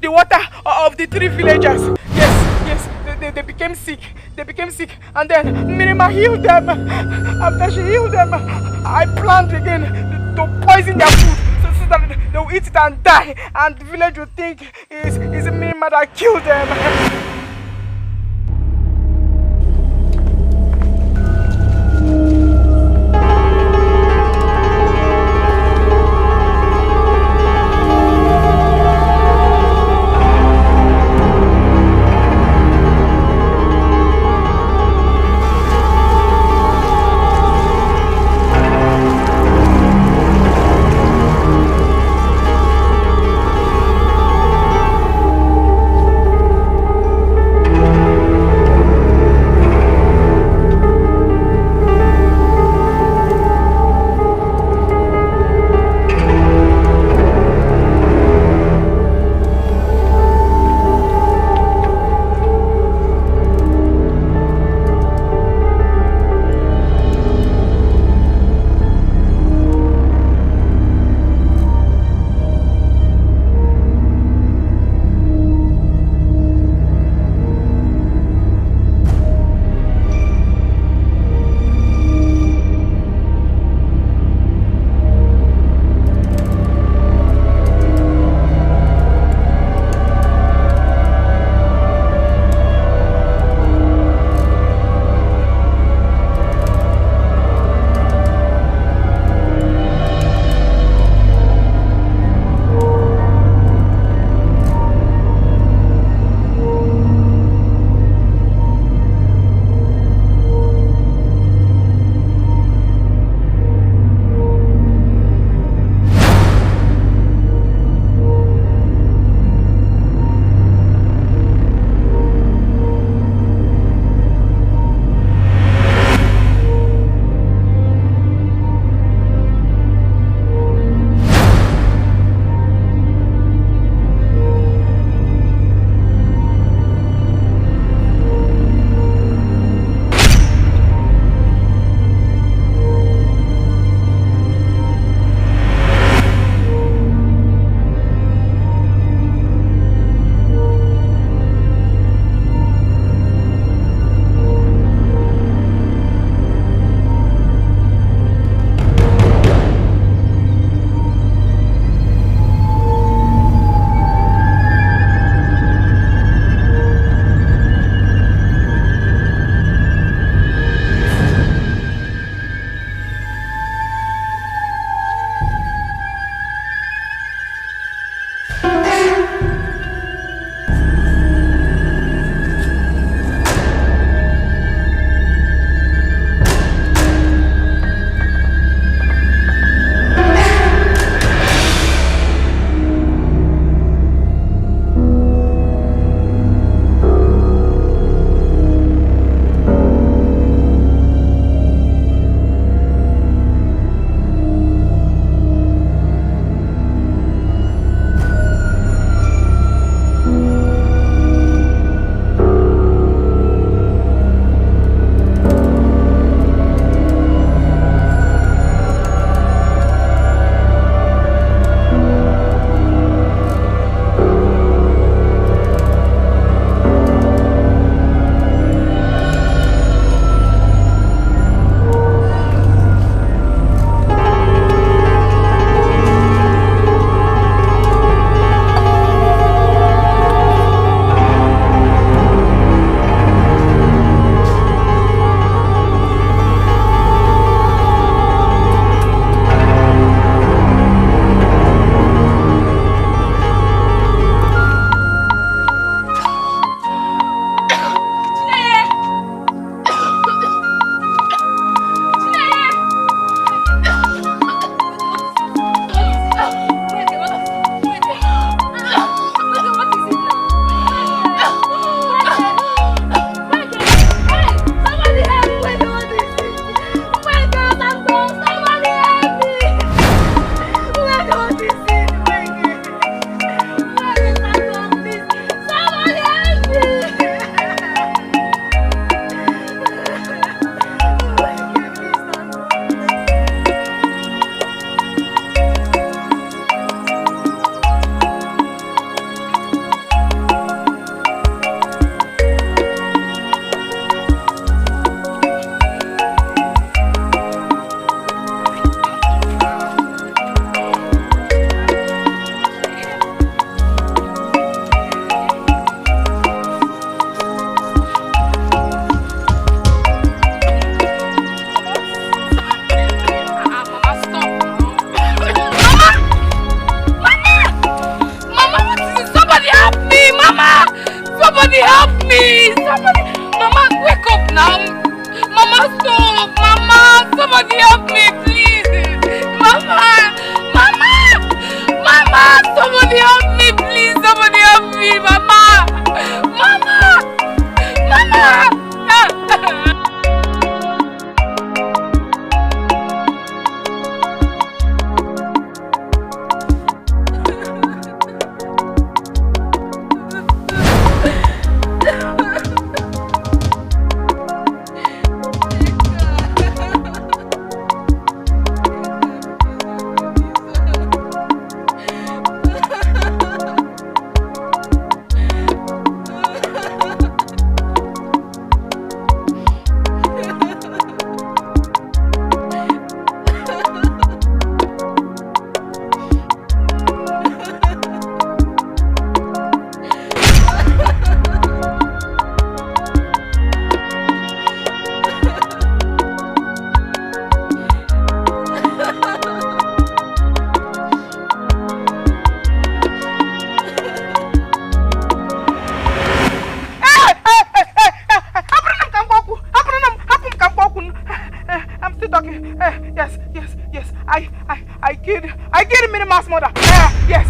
the water of the 3 villagers. Yes, they became sick. They became sick, and then Mirima healed them. After she healed them, I planned again to poison their food so that they will eat it and die, and the village will think it's Mirima that killed them. Somebody help me, please. Mama! Mama! Mama! Somebody help me, please. Somebody help me, Mama! Mama! Mama! I killed Minima's mother. Yes,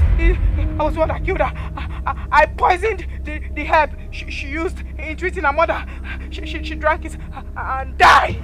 I was the one that killed her. I poisoned the herb she used in treating her mother. She drank it and died.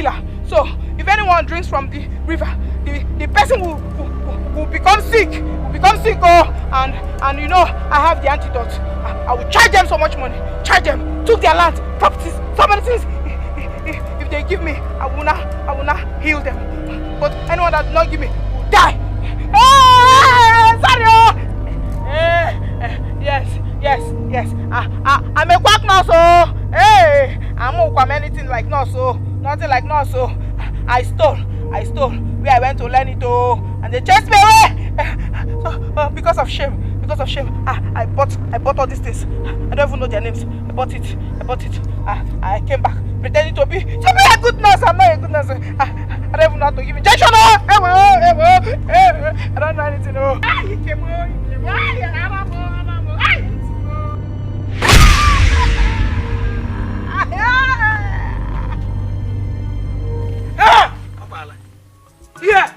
healer. So if anyone drinks from the river, the person will become sick. And you know, I have the antidote. I will charge them so much money. Charge them. Took their land, properties, so many things. If they give me, I will not heal them. But anyone that does not give me will die. Sorry. Yes. I'm a quack now, so hey, I'm not anything like no, so nothing like no, so I stole. Where I went to learn it, and they chased me away. So, because of shame, I bought all these things. I don't even know their names. I bought it. I came back pretending to be a good nurse. I'm not a good nurse. I don't even know how to give injection. I don't know anything. Yeah.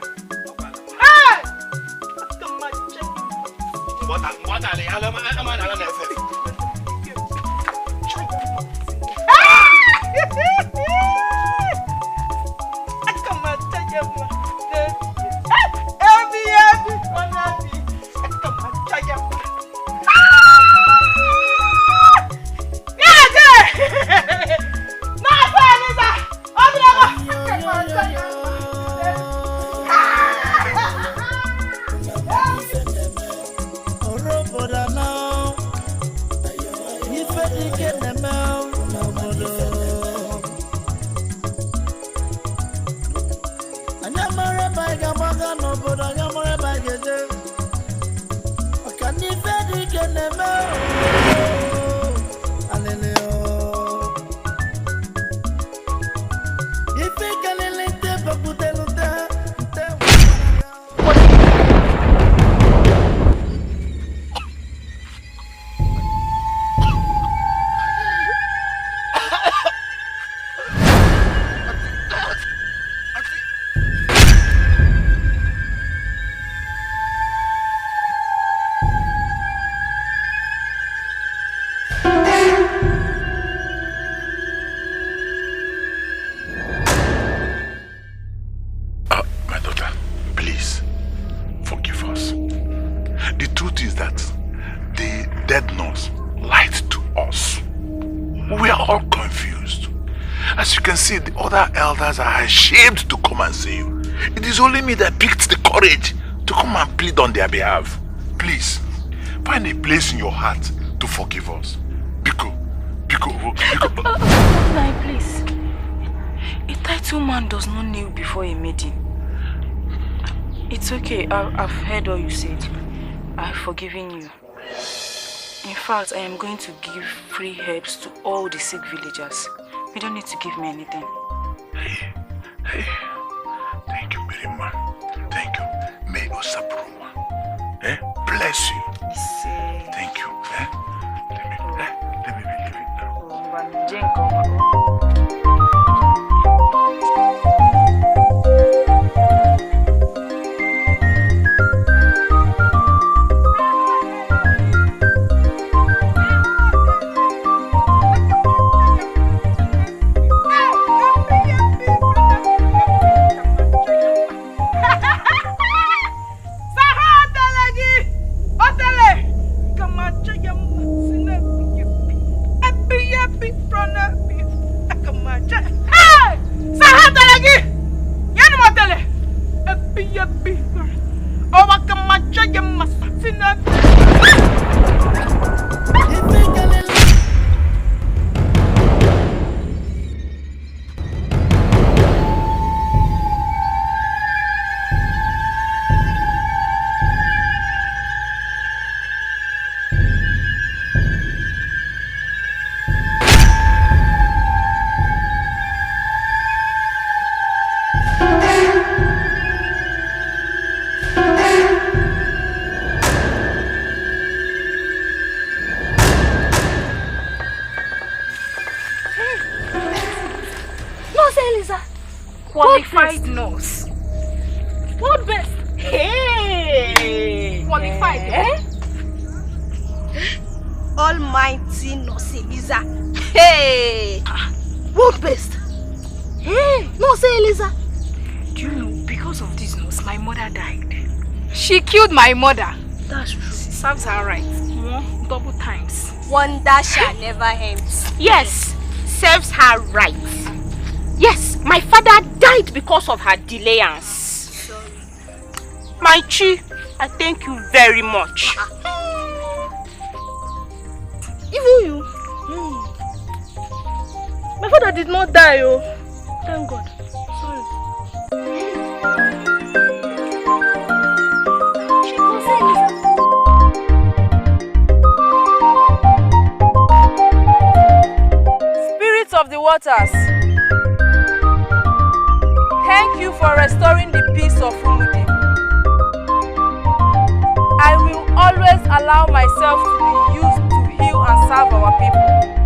See, the other elders are ashamed to come and see you. It is only me that picked the courage to come and plead on their behalf. Please, find a place in your heart to forgive us. Biko. Nai, please. A title man does not kneel before a maiden. It's okay, I've heard all you said. I've forgiven you. In fact, I am going to give free herbs to all the sick villagers. You don't need to give me anything. Hey. Thank you very much. Thank you. May Osabruma bless you. Thank you. Let me believe it now. Qualified nurse. What best? Hey! Qualified, Almighty Nurse Eliza. Hey! What best? Hey, no, say Eliza. Do you know, because of this news, my mother died. She killed my mother. That's true. Serves her right. Double times. Wonder shall never end. Yes, serves her right. Yes, my father died because of her delayance. Sorry. My Chi, I thank you very much. Even you? My father did not die, oh. Thank God. Sorry. Spirits of the waters, thank you for restoring the peace of Umudi. I will always allow myself to be used to heal and serve our people.